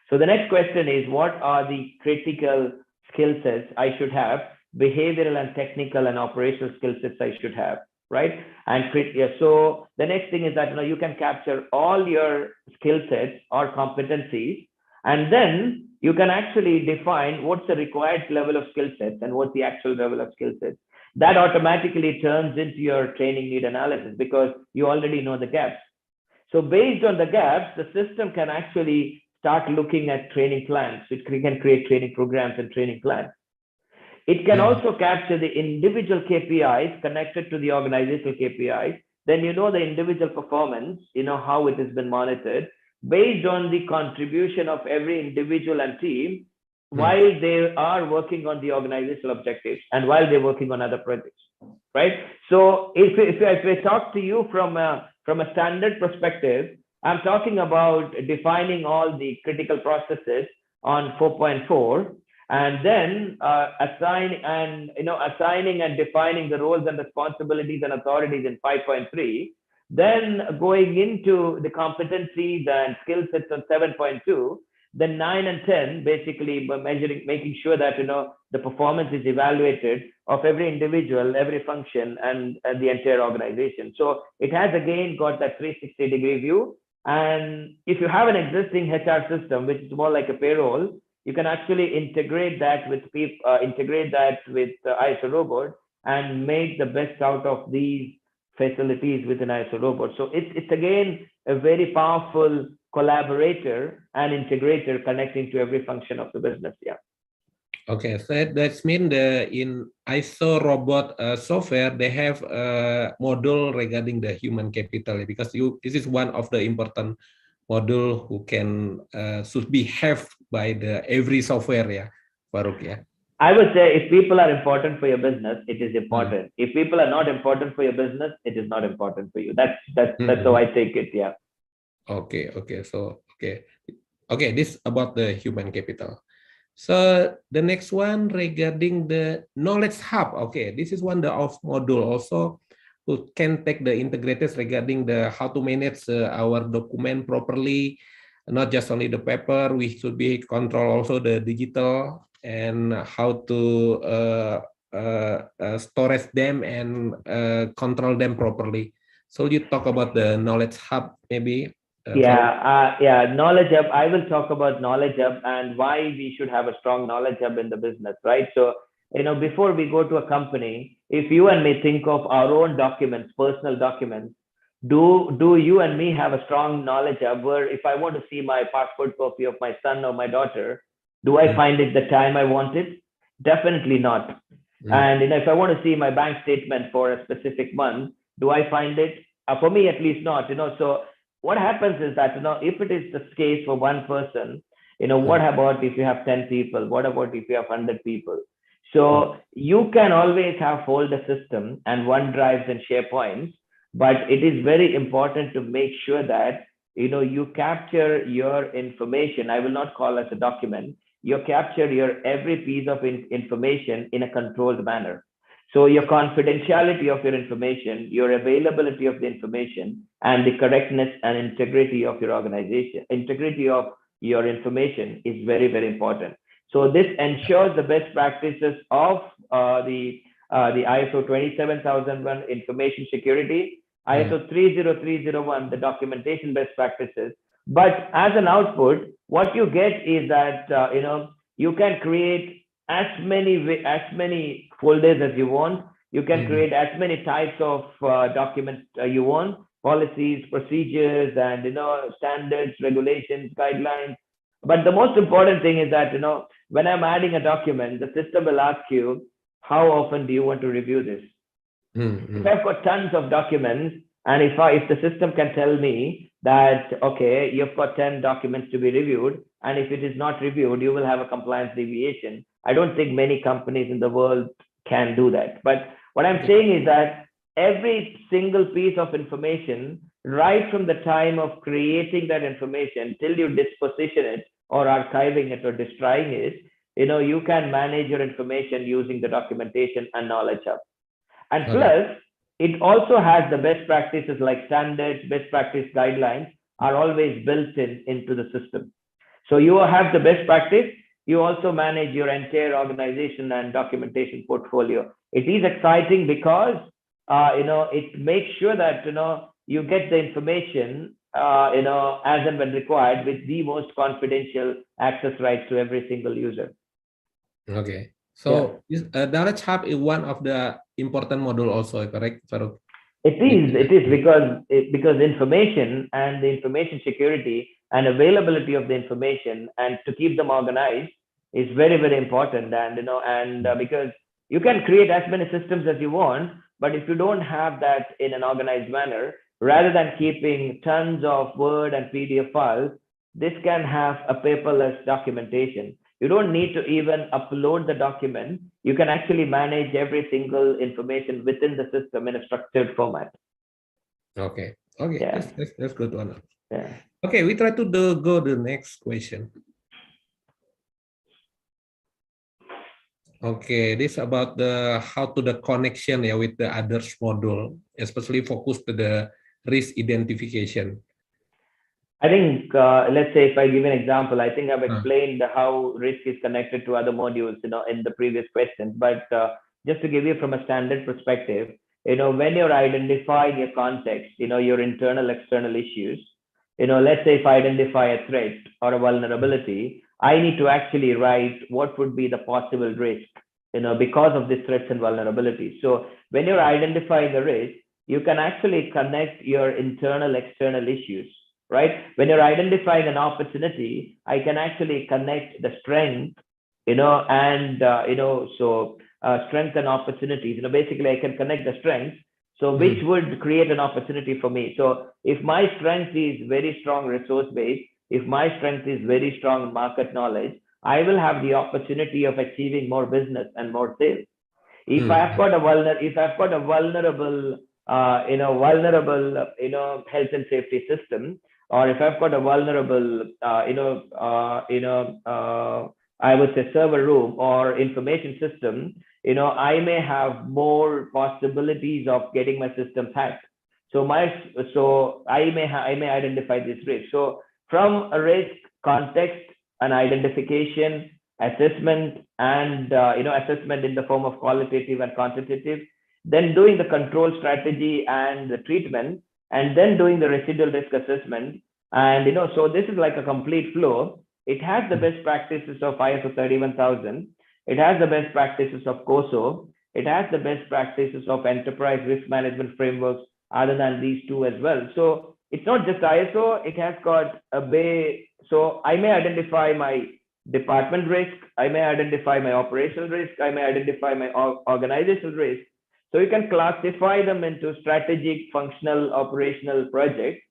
So the next question is, what are the critical skill sets I should have, behavioral and technical and operational skill sets I should have, right? And so the next thing is that you can capture all your skill sets or competencies, and then you can actually define what's the required level of skill sets and what's the actual level of skill sets. That automatically turns into your training need analysis because you already know the gaps. So based on the gaps, the system can actually start looking at training plans. It can create training programs and training plans. It can also capture the individual KPIs connected to the organizational KPIs. Then the individual performance, how it has been monitored based on the contribution of every individual and team while they are working on the organizational objectives and while they're working on other projects, right? So if I talk to you from a standard perspective, I'm talking about defining all the critical processes on 4.4, and then assigning and defining the roles and responsibilities and authorities in 5.3. Then going into the competencies and skill sets on 7.2. Then 9 and 10, basically making sure that the performance is evaluated of every individual, every function, and the entire organization. So it has again got that 360-degree view. And if you have an existing HR system, which is more like a payroll, you can actually integrate that with ISO robot and make the best out of these facilities within ISO robot. So it's again a very powerful collaborator and integrator connecting to every function of the business. Yeah. Okay, so that means in ISO robot software, they have a module regarding the human capital, because this is one of the important module who can should be have by the every software, yeah, Farooq, yeah. I would say if people are important for your business, it is important. If people are not important for your business, it is not important for you. That's how I take it. Yeah. Okay. So okay. This about the human capital. So the next one regarding the knowledge hub. Okay, this is one of module also who can take the integrators regarding the how to manage our document properly, not just only the paper. We should be control also the digital and how to storage them and control them properly. So you talk about the knowledge hub maybe. Knowledge hub. I will talk about knowledge hub and why we should have a strong knowledge hub in the business, right? So, before we go to a company, if you and me think of our own documents, personal documents, do you and me have a strong knowledge hub where if I want to see my passport copy of my son or my daughter, do I find it the time I want it? Definitely not. And if I want to see my bank statement for a specific month, do I find it? For me, at least not. So what happens is that, if it is the case for one person, what about if you have 10 people? What about if you have 100 people? So you can always have folder system and OneDrives and SharePoints, but it is very important to make sure that, you capture your information. I will not call as a document. You capture your every piece of information in a controlled manner. So your confidentiality of your information, your availability of the information, and the correctness and integrity of your organization, integrity of your information is very, very important. So this ensures the best practices of the ISO 27001 information security, ISO 30301, the documentation best practices. But as an output, what you get is that, you can create as many folders as you want. You can create as many types of documents you want, policies, procedures, and standards, regulations, guidelines. But the most important thing is that when I'm adding a document, the system will ask you, how often do you want to review this? If I've got tons of documents, and if the system can tell me that, okay, you've got 10 documents to be reviewed, and if it is not reviewed, you will have a compliance deviation. I don't think many companies in the world can do that. But what I'm saying is that every single piece of information, right from the time of creating that information till you disposition it or archiving it or destroying it, you can manage your information using the documentation and knowledge hub. And plus, it also has the best practices like standards, best practice guidelines are always built into the system. So you have the best practice, you also manage your entire organization and documentation portfolio. It is exciting because it makes sure that you get the information as and when required with the most confidential access rights to every single user. Okay. Yeah. So Knowledge Hub is one of the important module also, correct, Farooq? It is because information and the information security and availability of the information and to keep them organized is very, very important. And because you can create as many systems as you want, but if you don't have that in an organized manner, rather than keeping tons of Word and PDF files, this can have a paperless documentation. You don't need to even upload the document. You can actually manage every single information within the system in a structured format. Okay. Okay. Yeah. That's good one. Yeah. Okay, we try to go the next question. Okay, this about the how to the connection with the others module, especially focus to the risk identification. I think, let's say if I give an example, I think I've explained how risk is connected to other modules, in the previous questions. But just to give you from a standard perspective, when you're identifying your context, your internal, external issues, let's say if I identify a threat or a vulnerability, I need to actually write what would be the possible risk, because of these threats and vulnerabilities. So when you're identifying a risk, you can actually connect your internal, external issues. Right? When you're identifying an opportunity, I can actually connect the strength, and strength and opportunities. Basically, I can connect the strengths, so which would create an opportunity for me. So if my strength is very strong resource base, if my strength is very strong market knowledge, I will have the opportunity of achieving more business and more sales. If I've got a vulnerable, health and safety system, or if I've got a vulnerable, I would say server room or information system, I may have more possibilities of getting my systems hacked. So I may identify this risk. So from a risk context and identification, assessment, and assessment in the form of qualitative and quantitative, then doing the control strategy and the treatment, and then doing the residual risk assessment. And so this is like a complete flow. It has the best practices of ISO 31000. It has the best practices of COSO. It has the best practices of enterprise risk management frameworks other than these two as well. So it's not just ISO, it has got a way. So I may identify my department risk, I may identify my operational risk, I may identify my organizational risk. So you can classify them into strategic, functional, operational projects.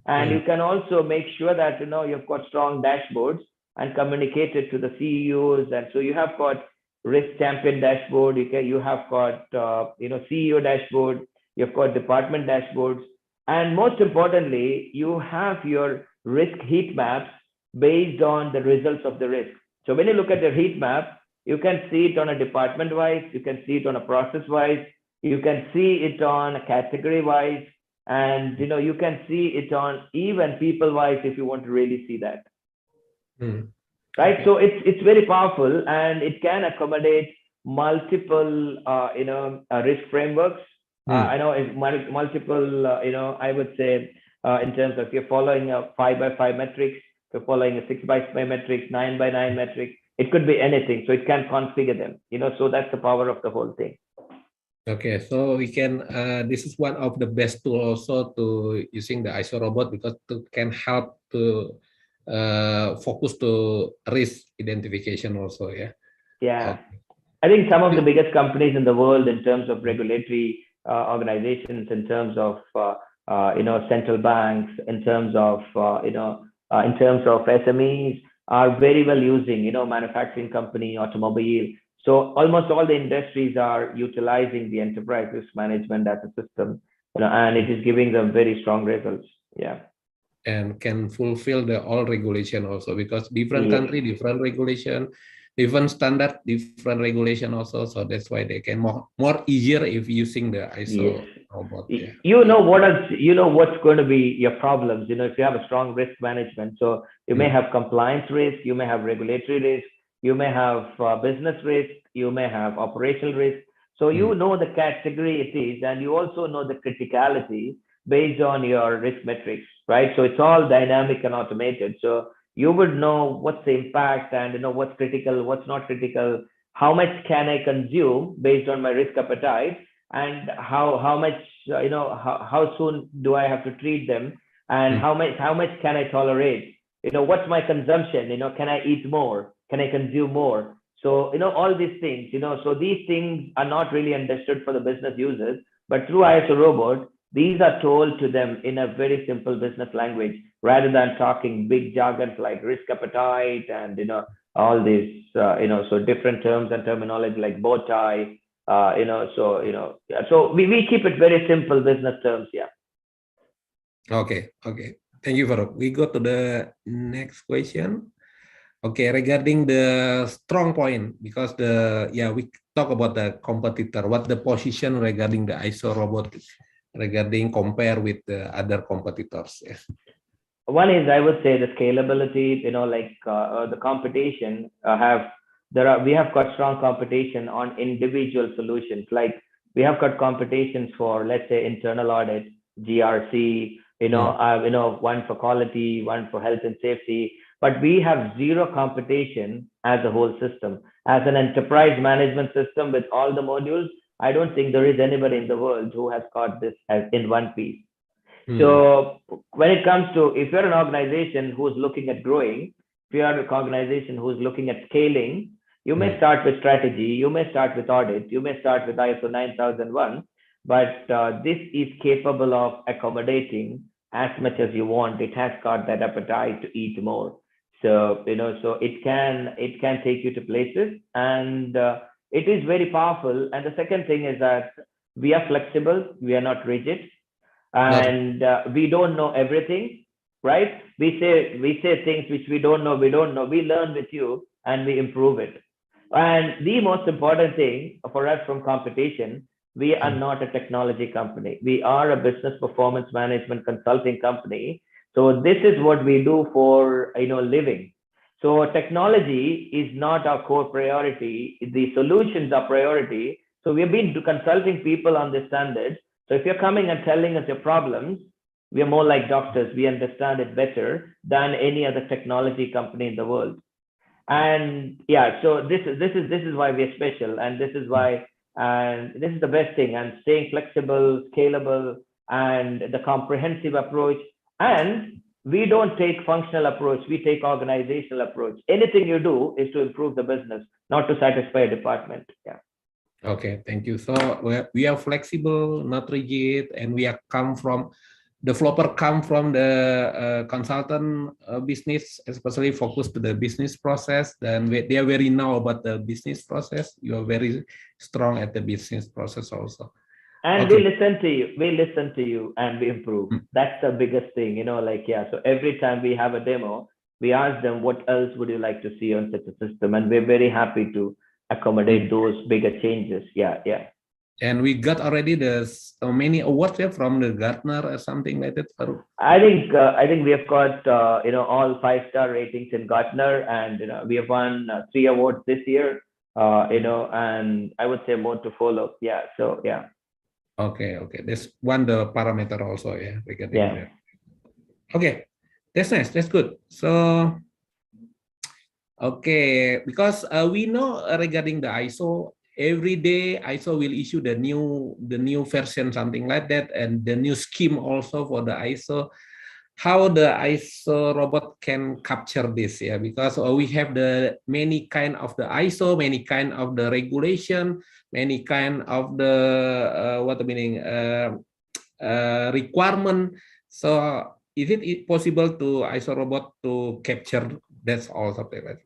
And you can also make sure that you've got strong dashboards and communicate it to the CEOs. And so you have got risk champion dashboard, you have got CEO dashboard, you've got department dashboards, and most importantly, you have your risk heat maps based on the results of the risk. So when you look at your heat map, you can see it on a department wise, you can see it on a process wise, you can see it on a category wise, and you can see it on even people wise if you want to really see that. Right? Okay. So it's very powerful, and it can accommodate multiple risk frameworks. I know it's multiple I would say in terms of you're following a 5x5 metrics, you're following a 6x5 metrics, 9x9 metrics, it could be anything, so it can configure them, so that's the power of the whole thing. Okay, so we can, this is one of the best tool also to using the ISO robot, because it can help to focus to risk identification also, yeah? Yeah. Okay. I think some of the biggest companies in the world in terms of regulatory organizations, in terms of, central banks, in terms of SMEs are very well using, manufacturing company, automobile. So almost all the industries are utilizing the enterprise risk management as a system, and it is giving them very strong results. Yeah. And can fulfill the all regulation also, because different country, different regulation, different standard, different regulation also. So that's why they can more easier if using the Yes. ISO robot. Yeah. You know what else, you know what's going to be your problems. If you have a strong risk management, so you may have compliance risk, you may have regulatory risk, you may have business risk, you may have operational risk. So you know the category it is, and you also know the criticality based on your risk metrics, right? So it's all dynamic and automated. So you would know what's the impact, and what's critical, what's not critical, how much can I consume based on my risk appetite, and how much how soon do I have to treat them, and how much can I tolerate. What's my consumption. Can I eat more, can I consume more. So all these things. So these things are not really understood for the business users, but through ISO robot these are told to them in a very simple business language, rather than talking big jargons like risk appetite and all these so different terms and terminology like bow tie. So we keep it very simple business terms. Yeah. Okay. Thank you, Farouk. We go to the next question. Okay, regarding the strong point, because we talk about the competitor, what the position regarding the ISO robot regarding compare with the other competitors. Yeah. One is, I would say, the scalability. The competition we have got strong competition on individual solutions. Like we have got competitions for, let's say, internal audit, GRC. One for quality, one for health and safety. But we have zero competition as a whole system, as an enterprise management system with all the modules. I don't think there is anybody in the world who has got this as in one piece. So when it comes to, if you're an organization who's looking at growing, if you're an organization who's looking at scaling, you may start with strategy, you may start with audit, you may start with ISO 9001, but this is capable of accommodating as much as you want. It has got that appetite to eat more. So so it can take you to places, and it is very powerful. And the second thing is that we are flexible, we are not rigid, and we don't know everything, right? We say things which we don't know. We learn with you and we improve it. And the most important thing for us from competition, we are not a technology company. We are a business performance management consulting company. So this is what we do for living. So technology is not our core priority. The solutions are priority. So we've been consulting people on this standard. So if you're coming and telling us your problems, we are more like doctors. We understand it better than any other technology company in the world. And yeah, so this is why we're special, and this is why, and this is the best thing. And staying flexible, scalable, and the comprehensive approach. And we don't take functional approach. We take organizational approach. Anything you do is to improve the business, not to satisfy a department. Yeah. Okay, thank you. So we are flexible, not rigid, and we are developer come from the consultant business, especially focused to the business process. Then they are very know about the business process. You are very strong at the business process also. And we listen to you, and we improve. That's the biggest thing, So every time we have a demo, we ask them, what else would you like to see on such a system? And we're very happy to accommodate those bigger changes. Yeah. And we got already many awards from the Gartner or something like that. I think we have got all 5-star ratings in Gartner, and we have won 3 awards this year. And I would say more to follow. Yeah. So yeah. Okay. That's one the parameter also. Yeah. Yeah. Okay, that's nice. That's good. So. Okay, because we know regarding the ISO, every day ISO will issue the new version, something like that, and the new scheme also for the ISO. How the ISO robot can capture this? Yeah, because we have the many kind of the ISO, many kind of the regulation, many kind of the requirement. So is it possible to ISO robot to capture that's all something like that?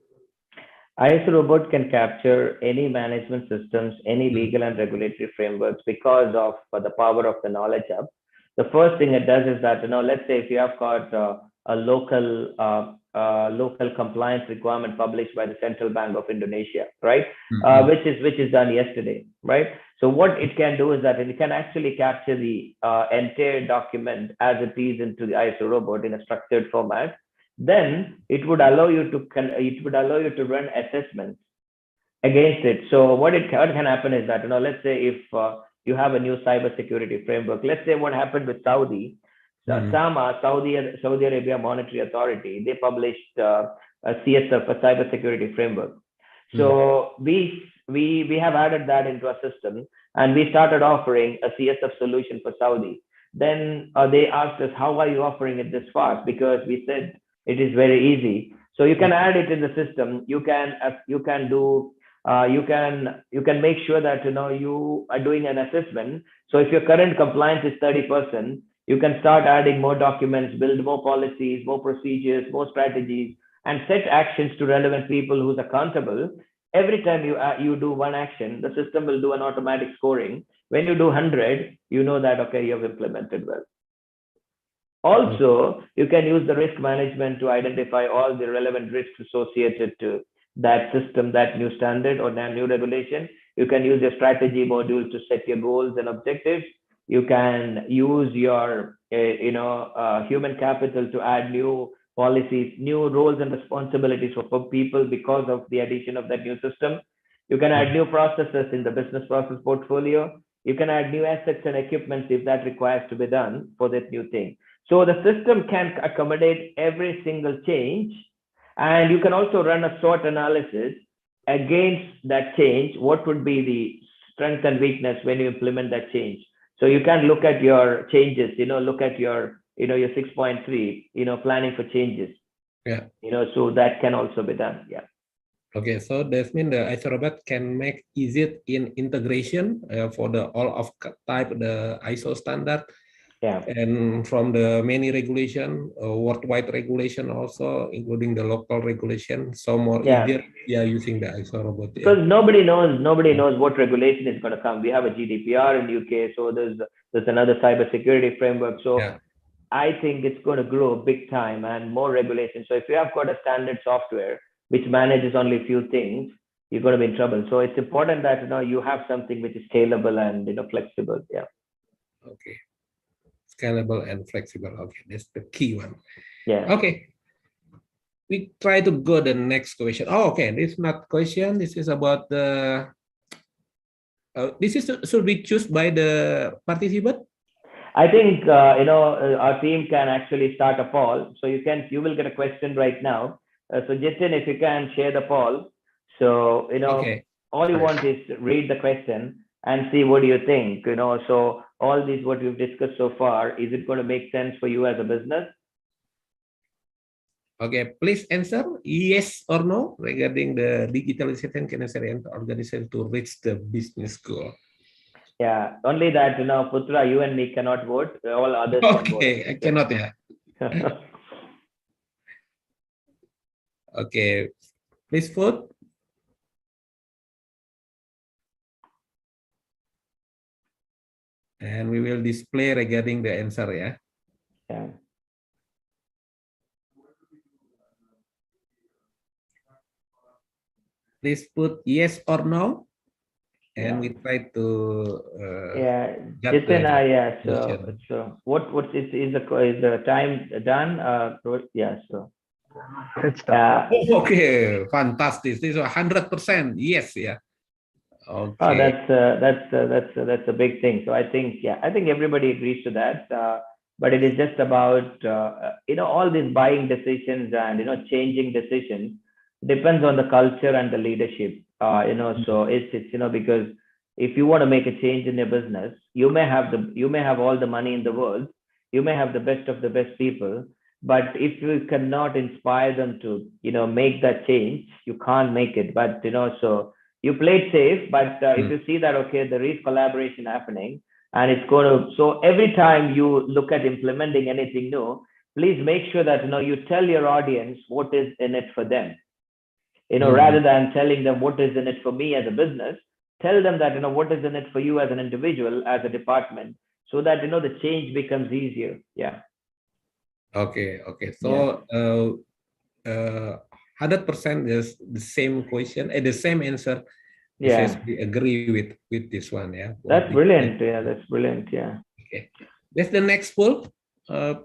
ISO robot can capture any management systems, any legal and regulatory frameworks because of the power of the knowledge hub. The first thing it does is that, let's say if you have got a local local compliance requirement published by the Central Bank of Indonesia, right? Mm-hmm. Which is done yesterday, right? So what it can do is that it can actually capture the entire document as it is into the ISO robot in a structured format. Then it would allow you to run assessments against it. So what can happen is that, let's say if you have a new cybersecurity framework, let's say what happened with Saudi, SAMA, Saudi Arabia Monetary Authority, they published a CSF, a cybersecurity framework. So we have added that into our system, and we started offering a CSF solution for Saudi. Then they asked us, how are you offering it this fast? Because we said it is very easy. So you can add it in the system. You can make sure that you are doing an assessment. So if your current compliance is 30%, you can start adding more documents, build more policies, more procedures, more strategies, and set actions to relevant people who's accountable. Every time you do one action, the system will do an automatic scoring. When you do 100, you know that, okay, you have implemented well. Also, you can use the risk management to identify all the relevant risks associated to that system, that new standard or that new regulation. You can use your strategy module to set your goals and objectives. You can use your human capital to add new policies, new roles and responsibilities for people because of the addition of that new system. You can add new processes in the business process portfolio. You can add new assets and equipment if that requires to be done for this new thing. So the system can accommodate every single change, and you can also run a SWOT analysis against that change. What would be the strength and weakness when you implement that change? So you can look at your changes, look at your, your 6.3, planning for changes. Yeah. So that can also be done. Yeah. Okay, so that means the ISO robot can make easy in integration for the all of type the ISO standard. Yeah. And from the many regulation, worldwide regulation also, including the local regulation, so more easier using the ISO robot. Because nobody knows what regulation is going to come. We have a GDPR in UK, so there's another cybersecurity framework. So I think it's going to grow big time and more regulation. So if you have got a standard software which manages only a few things, you're going to be in trouble. So it's important that you have something which is scalable and flexible. Yeah. Okay. Scalable and flexible. Okay, that's the key one. Yeah. Okay. We try to go the next question. Oh, okay. This is not question. This is about the. This is should be chosen by the participant. I think our team can actually start a poll. So you will get a question right now. So Jitin, if you can share the poll. So all you want is read the question and see what do you think. So all these what we've discussed so far, is it going to make sense for you as a business? Okay, please answer yes or no regarding the digitalization necessary and organization to reach the business goal. Yeah, only that Putra, you and me cannot vote. All others can vote. Okay, I cannot. Yeah. Okay, please vote. And we will display regarding the answer. Yeah. Yeah. Please put yes or no, and we try to. Jitin, So what is the time done? Yeah. So. It's done. Okay, fantastic. This is 100% yes. Yeah. Okay. Oh, that's a big thing. So I think everybody agrees to that. But it is just about all these buying decisions and changing decisions depends on the culture and the leadership. So it's because if you want to make a change in your business, you may have all the money in the world, you may have the best of the best people, but if you cannot inspire them to make that change, you can't make it. But so you played safe, but if you see that there is collaboration happening, and it's going to, so every time you look at implementing anything new, please make sure that you tell your audience what is in it for them. Rather than telling them what is in it for me as a business, tell them that what is in it for you as an individual, as a department, so that the change becomes easier. Yeah. Okay. So 100% is the same question, the same answer. He Yeah. says we agree with this one. Yeah. That's brilliant. Yeah, that's brilliant. Yeah. Okay. That's the next poll.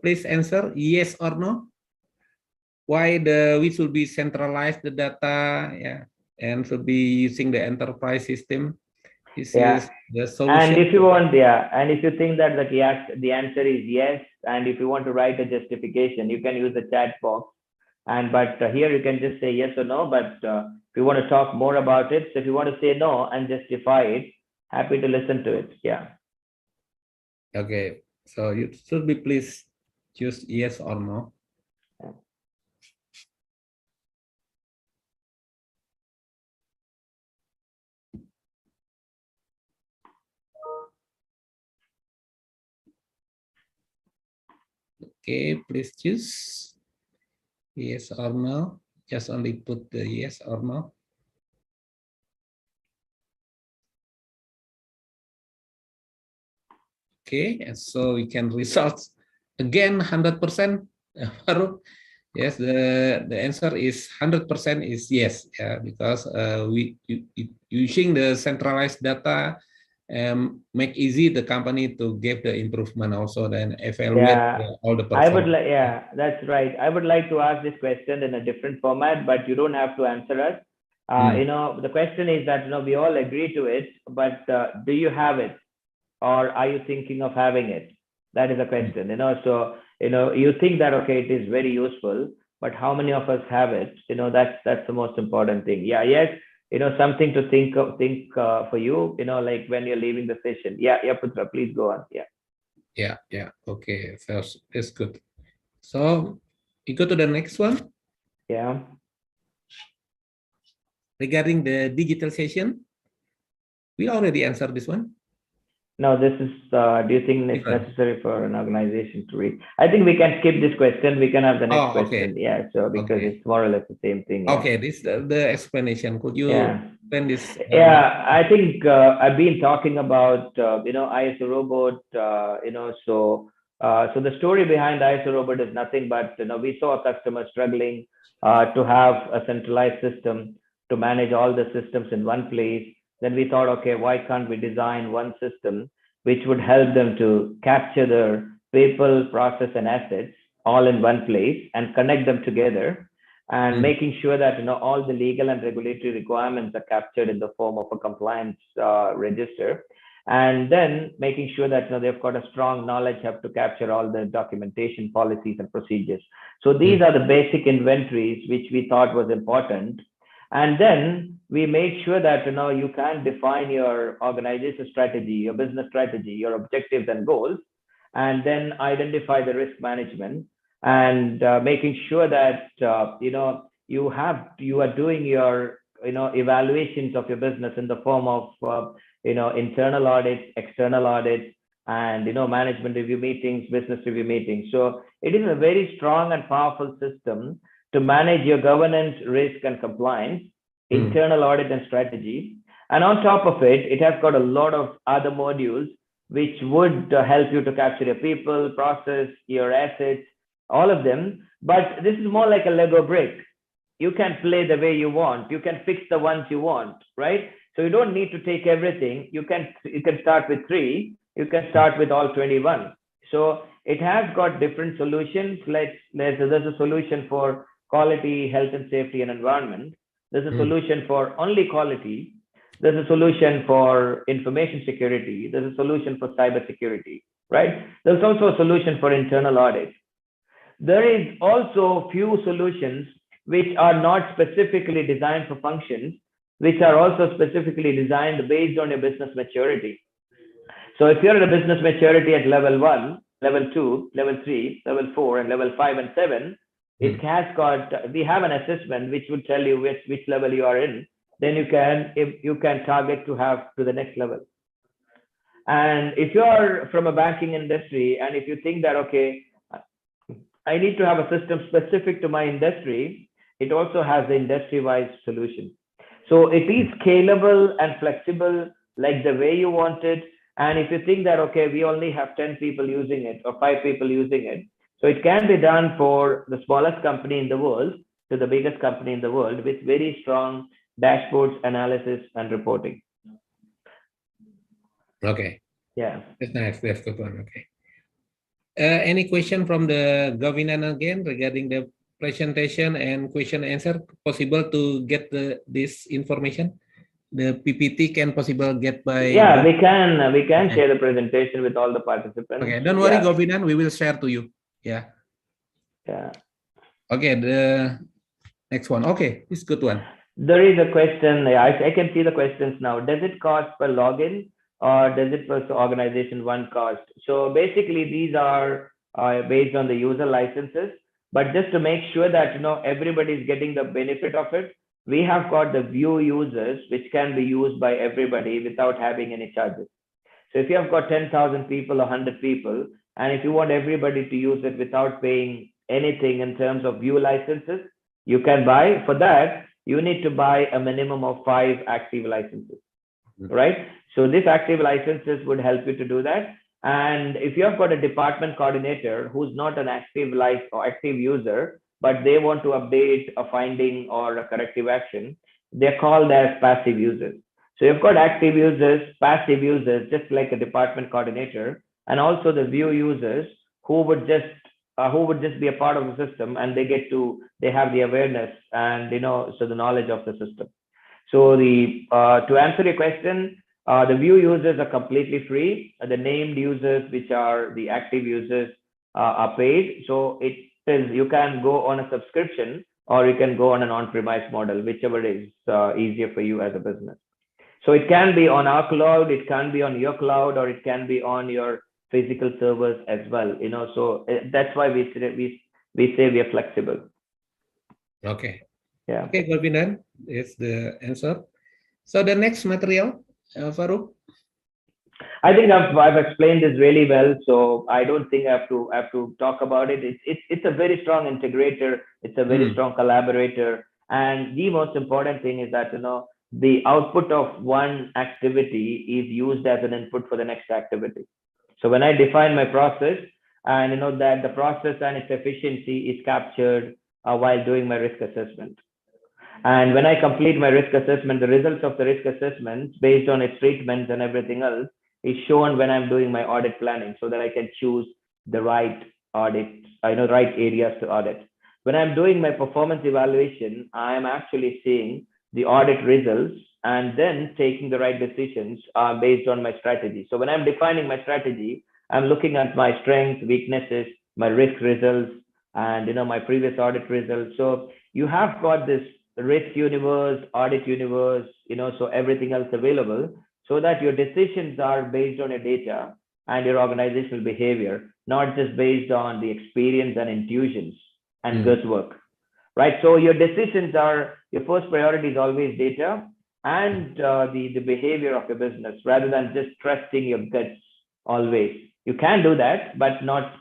Please answer yes or no. Why we should be centralize the data, yeah, and should be using the enterprise system. This is the solution. And if you want, and if you think that the answer is yes, and if you want to write a justification, you can use the chat box. But here you can just say yes or no. But if you want to talk more about it, so if you want to say no and justify it, happy to listen to it. Yeah. Okay. So you should be please choose yes or no. Okay, please choose yes or no. Just only put the yes or no. Okay, and so we can results again 100%. Yes, the answer is 100% is yes, yeah, because we using the centralized data make easy the company to give the improvement also, then evaluate all the performance. I would like, that's right. I would like to ask this question in a different format, but you don't have to answer us. You know, the question is that, you know, we all agree to it, but do you have it, or are you thinking of having it? That is a question. You know, so you know, you think that okay, it is very useful, but how many of us have it? You know, that's the most important thing. Yeah, yes. You know, something to think for you. You know, like when you're leaving the session. Yeah, Putra, please go on. Yeah. Yeah. Okay, so that's good. So we go to the next one. Yeah. Regarding the digitalization, we already answered this one. No, this is, do you think it's necessary for an organization to read? I think we can skip this question. We can have the next question. Yeah, so because it's more or less the same thing. Yeah. Okay, this the explanation. Could you explain this? Yeah, I think I've been talking about, you know, ISO robot, you know, so the story behind ISO robot is nothing but, you know, we saw a customer struggling to have a centralized system to manage all the systems in one place. Then we thought, okay, why can't we design one system which would help them to capture their people, process, and assets all in one place and connect them together, and making sure that, you know, all the legal and regulatory requirements are captured in the form of a compliance register, and then making sure that, you know, they've got a strong knowledge hub to capture all the documentation, policies, and procedures. So these are the basic inventories which we thought was important. And then we made sure that, you know, you can define your organization strategy, your business strategy, your objectives and goals, and then identify the risk management, and making sure that, you know, you are doing your, you know, evaluations of your business in the form of, you know, internal audits, external audits, and, you know, management review meetings, business review meetings. So it is a very strong and powerful system to manage your governance, risk, and compliance, internal audit, and strategy. And on top of it, it has got a lot of other modules which would help you to capture your people, process, your assets, all of them. But this is more like a Lego brick. You can play the way you want. You can fix the ones you want, right? So you don't need to take everything. You can start with 3. You can start with all 21. So it has got different solutions. There's a solution for quality, health and safety, and environment. There's a solution for only quality. There's a solution for information security. There's a solution for cyber security, right? There's also a solution for internal audit. There is also few solutions which are not specifically designed for functions, which are also specifically designed based on your business maturity. So if you're at a business maturity at level 1, level 2, level 3, level 4, and level 5 and 7, it has got, we have an assessment which would tell you which level you are in. Then you can target to have to the next level. And if you are from a banking industry, and if you think that, okay, I need to have a system specific to my industry, it also has the industry-wise solution. So it is scalable and flexible, like the way you want it. And if you think that, okay, we only have 10 people using it or 5 people using it, so it can be done for the smallest company in the world to the biggest company in the world with very strong dashboards, analysis, and reporting. Okay. Yeah. That's nice. That's good one. Okay. Any question from the government again regarding the presentation and question answer? Possible to get this information? The PPT can possible get by. Yeah, we can Okay. share the presentation with all the participants. Okay, don't worry, Govinan, we will share to you. Yeah. Yeah. Okay, the next one. Okay, this good one. There is a question. I can see the questions now. Does it cost per login or does it per organization one cost? So basically, these are based on the user licenses. But just to make sure that everybody is getting the benefit of it, we have got the view users, which can be used by everybody without having any charges. So if you have got 10,000 people or 100 people, and if you want everybody to use it without paying anything in terms of view licenses, you can buy. For that, you need to buy a minimum of 5 active licenses, right? So these active licenses would help you to do that. And if you have got a department coordinator who's not an active user, but they want to update a finding or a corrective action, they're called as passive users. So you've got active users, passive users, just like a department coordinator, and also the view users who would just be a part of the system, and they have the awareness and so the knowledge of the system. So to answer your question, the view users are completely free. The named users, which are the active users, are paid. So you can go on a subscription or you can go on an on-premise model, whichever is easier for you as a business. So it can be on our cloud, it can be on your cloud, or it can be on your physical servers as well. So that's why we say we are flexible. Okay. Yeah. Okay, Govinan, is the answer. So the next material, Farooq. I think I've explained this really well, so I don't think I have to talk about it. It's a very strong integrator. It's a very strong collaborator, and the most important thing is that the output of one activity is used as an input for the next activity. So when I define my process, and that the process and its efficiency is captured while doing my risk assessment. And when I complete my risk assessment, the results of the risk assessment based on its treatments and everything else is shown when I'm doing my audit planning, so that I can choose the right audit, right areas to audit. When I'm doing my performance evaluation, I am actually seeing the audit results and then taking the right decisions based on my strategy. So when I'm defining my strategy, I'm looking at my strengths, weaknesses, my risk results, and my previous audit results. So you have got this risk universe, audit universe, so everything else available, so that your decisions are based on your data and your organizational behavior, not just based on the experience and intuitions and guesswork, right? So your decisions your first priority is always data and the behavior of your business, rather than just trusting your guts always. You can do that, but not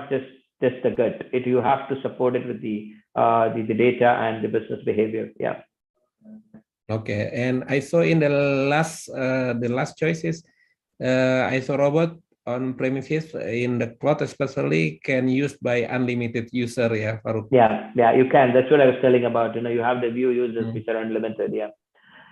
just the gut. You have to support it with the data and the business behavior. Yeah. Okay, and I saw in the last choices, I saw robot on premises in the cloud especially can use by unlimited user. Yeah, Farooq. Yeah, you can. That's what I was telling about. You have the view users which are unlimited. Yeah.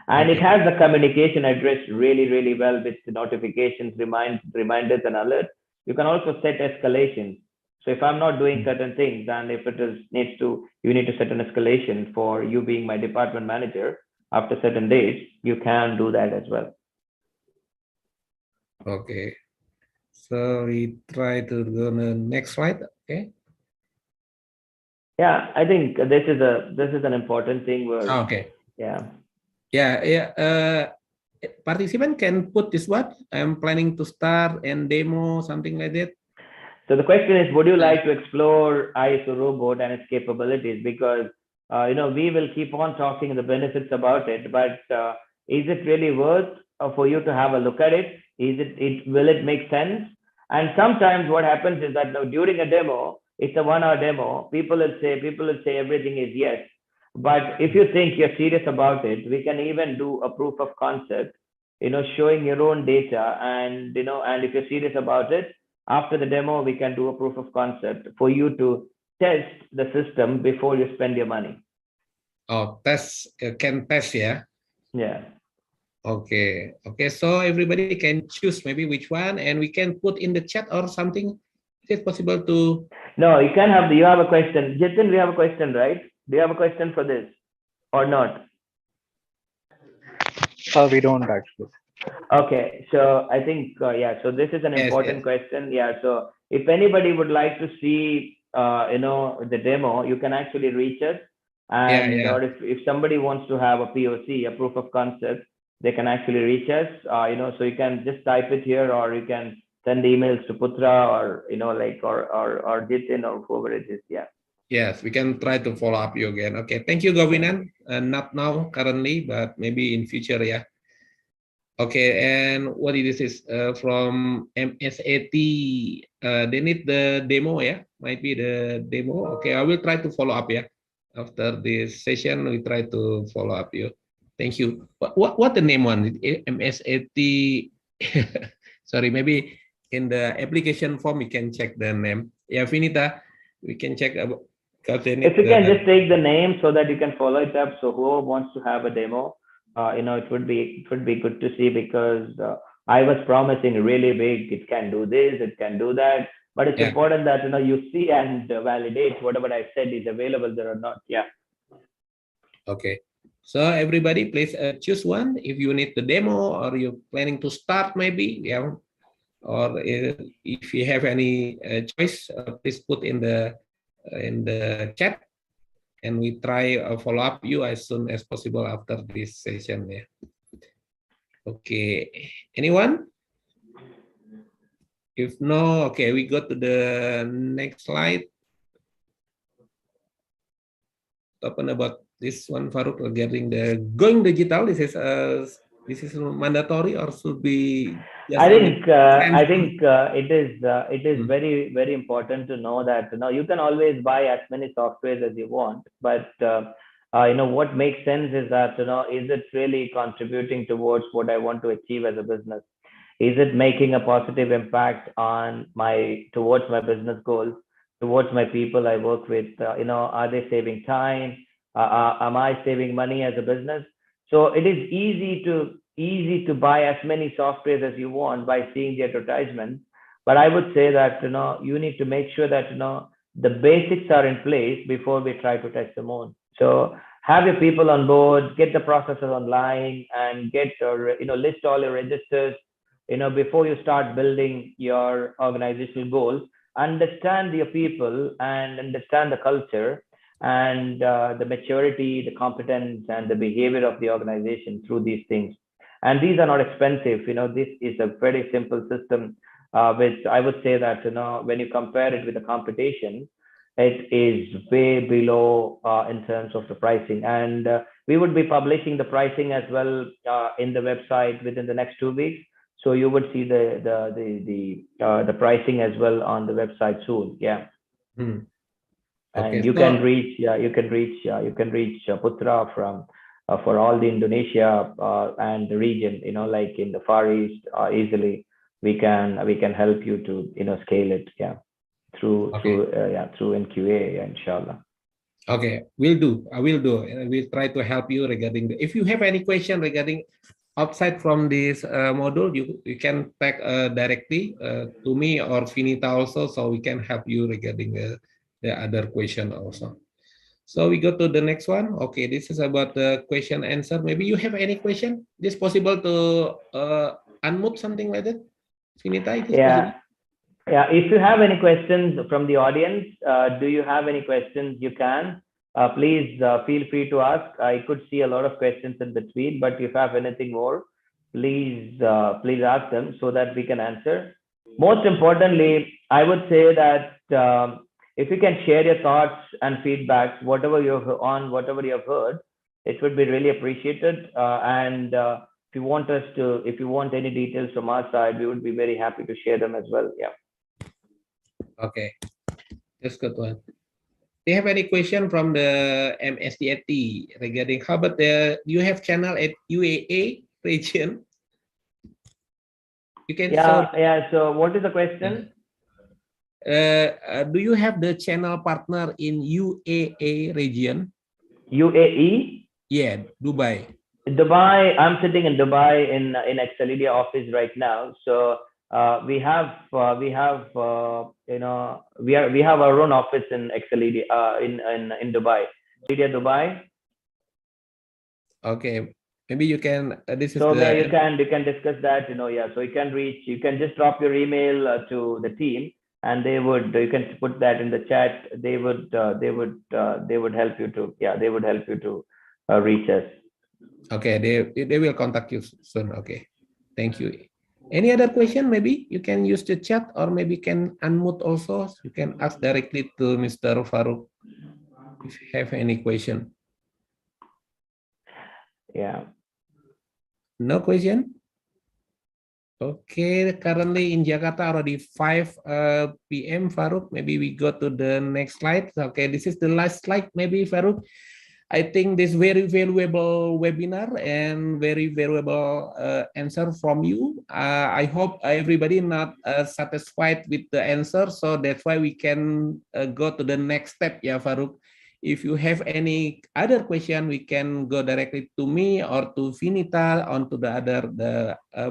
And it has the communication address really, really well with notifications, reminders, and alerts. You can also set escalations. So if I'm not doing certain things, and if you need to set an escalation for you being my department manager after certain days, you can do that as well. Okay. So we try to go to the next slide. Okay. Yeah, I think this is an important thing. Okay. Yeah. Participant can put this one. I'm planning to start and demo something like that. So the question is, would you like to explore ISO robot and its capabilities? Because we will keep on talking the benefits about it, but is it really worth for you to have a look at it? Will it make sense? And sometimes what happens is that during a demo, it's a 1 hour demo. People will say everything is yes. But if you think you're serious about it, we can even do a proof of concept, showing your own data, and and if you're serious about it, after the demo, we can do a proof of concept for you to test the system before you spend your money. Oh, can test, yeah. Yeah. Okay. Okay. So everybody can choose maybe which one, and we can put in the chat or something. Is it possible to? No, you can have you have a question. Jitin, we have a question, right? Do you have a question for this or not? We don't actually. Okay, so I think yeah, so this is an important question. Yeah, so if anybody would like to see the demo, you can actually reach us, and or if somebody wants to have a POC, a proof of concept, they can actually reach us. So you can just type it here, or you can send emails to Putra, or or Jitin, or whoever it is. Yeah. Yes, we can try to follow up you again. Okay, thank you, Govinan. Not now currently, but maybe in future, yeah. Okay, and what it is from MSAT. They need the demo, yeah. Might be the demo. Okay, I will try to follow up, yeah. After this session, we try to follow up you. Thank you. What the name one? MSAT. Sorry, maybe in the application form you can check the name. Yeah, Vinita, we can check about. If you can just take the name so that you can follow it up. So whoever wants to have a demo, it would be good to see, because I was promising really big. It can do this, it can do that, but it's important that you see and validate whatever I said is available there or not. Yeah. Okay. So everybody, please choose one. If you need the demo or you're planning to start, maybe, yeah. Or if you have any choice, please put in the chat, and we try follow up you as soon as possible after this session. Yeah. Okay. Anyone? If no, okay, we go to the next slide. Open about this one, Farooq, regarding the going digital. This is mandatory or should be? I think it is very, very important to know that you can always buy as many softwares as you want, but what makes sense is that is it really contributing towards what I want to achieve as a business? Is it making a positive impact on towards my business goals, towards my people I work with? Are they saving time? Am I saving money as a business? So it is easy to buy as many softwares as you want by seeing the advertisement. But I would say that you need to make sure that the basics are in place before we try to test them on. So have your people on board, get the processes online, and get list all your registers. Before you start building your organizational goals, understand your people and understand the culture and the maturity, the competence, and the behavior of the organization through these things. And these are not expensive. This is a very simple system, which I would say that when you compare it with the competition, it is way below in terms of the pricing. And we would be publishing the pricing as well in the website within the next 2 weeks. So you would see the pricing as well on the website soon. Yeah. Okay. And you can reach Putra from for all the Indonesia and the region, like in the Far East, easily we can help you to scale it, through NQA, inshallah. Okay, will do. I will do. We'll try to help you regarding if you have any question regarding outside from this module, you can tag directly to me or Vinita also, so we can help you regarding the other question also. So we go to the next one. Okay, this is about the question answer. Maybe you have any question? Is it possible to unmute something like that? Vinita, it is possible? Yeah, if you have any questions from the audience, do you have any questions? You can. Please feel free to ask. I could see a lot of questions in between, but if you have anything more, please ask them so that we can answer. Most importantly, I would say that if you can share your thoughts and feedbacks, whatever you have heard, it would be really appreciated. And if you want any details from our side, we would be very happy to share them as well. Yeah. Okay, that's good one. Do you have any question from the MSDAT regarding how about you have channel at UAA region? You can So what is the question? Do you have the channel partner in UAE region? UAE? Yeah, Dubai. Dubai. I'm sitting in Dubai in Excelia office right now. So we have we have our own office in Excelia in Dubai. Dubai. Okay, maybe you can. This is So the. you can discuss that. Yeah. So you can reach. You can just drop your email to the team, and you can put that in the chat. They would help you to. Yeah, they would help you to reach us. Okay, they will contact you soon. Okay, thank you. Any other question? Maybe you can use the chat, or maybe can unmute also. You can ask directly to Mr. Farouk if you have any question. Yeah. No question? Okay, currently in Jakarta already 5 p.m. Farouk. Maybe we go to the next slide. Okay, this is the last slide. Maybe Farouk. I think this very valuable webinar and very valuable answer from you. I hope everybody not satisfied with the answer, so that's why we can go to the next step, yeah, Farouk. If you have any other question, we can go directly to me or to Vinita on to the other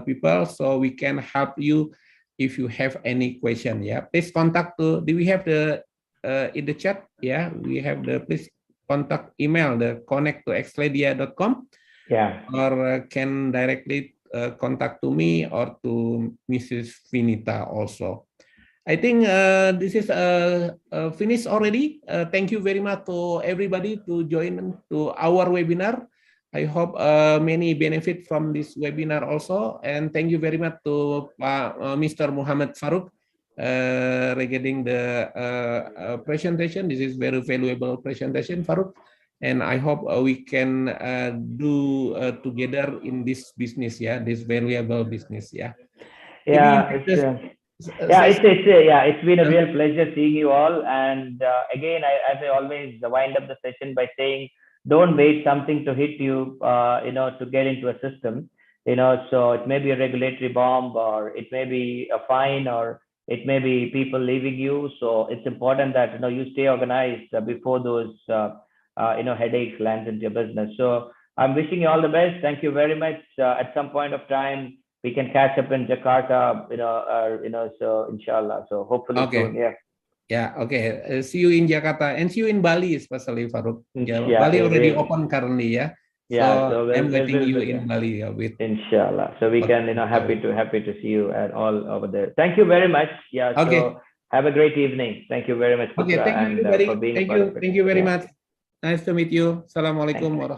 people, so we can help you if you have any question. Yeah, please contact to. Do we have the in the chat? Yeah, we have the please contact email the connect@exledia.com. Yeah. Or can directly contact to me or to Mrs. Vinita also. I think this is finished already. Thank you very much to everybody to join to our webinar. I hope many benefit from this webinar also. And thank you very much to Mr. Muhammad Farouk regarding the presentation. This is very valuable presentation, Farouk. And I hope we can do together in this business, yeah, this valuable business, yeah. Yeah, it's been a real pleasure seeing you all. And again, as I always wind up the session by saying, don't wait something to hit you, to get into a system. So it may be a regulatory bomb, or it may be a fine, or it may be people leaving you. So it's important that you stay organized before those headaches land into your business. So I'm wishing you all the best. Thank you very much. At some point of time, we can catch up in Jakarta, so inshallah. So hopefully soon, yeah. Yeah, okay. See you in Jakarta and see you in Bali, especially Farouk. Yeah, Yeah, Bali already open currently, yeah. So I'm waiting you in Bali with. Inshallah. So we can, happy to see you and all over there. Thank you very much. Yeah. Okay. So have a great evening. Thank you very much, Okay, thank you, everybody. for being Thank part you. of it. Thank you very much. Nice to meet you. Assalamualaikum warahmatullahi wabarakatuh.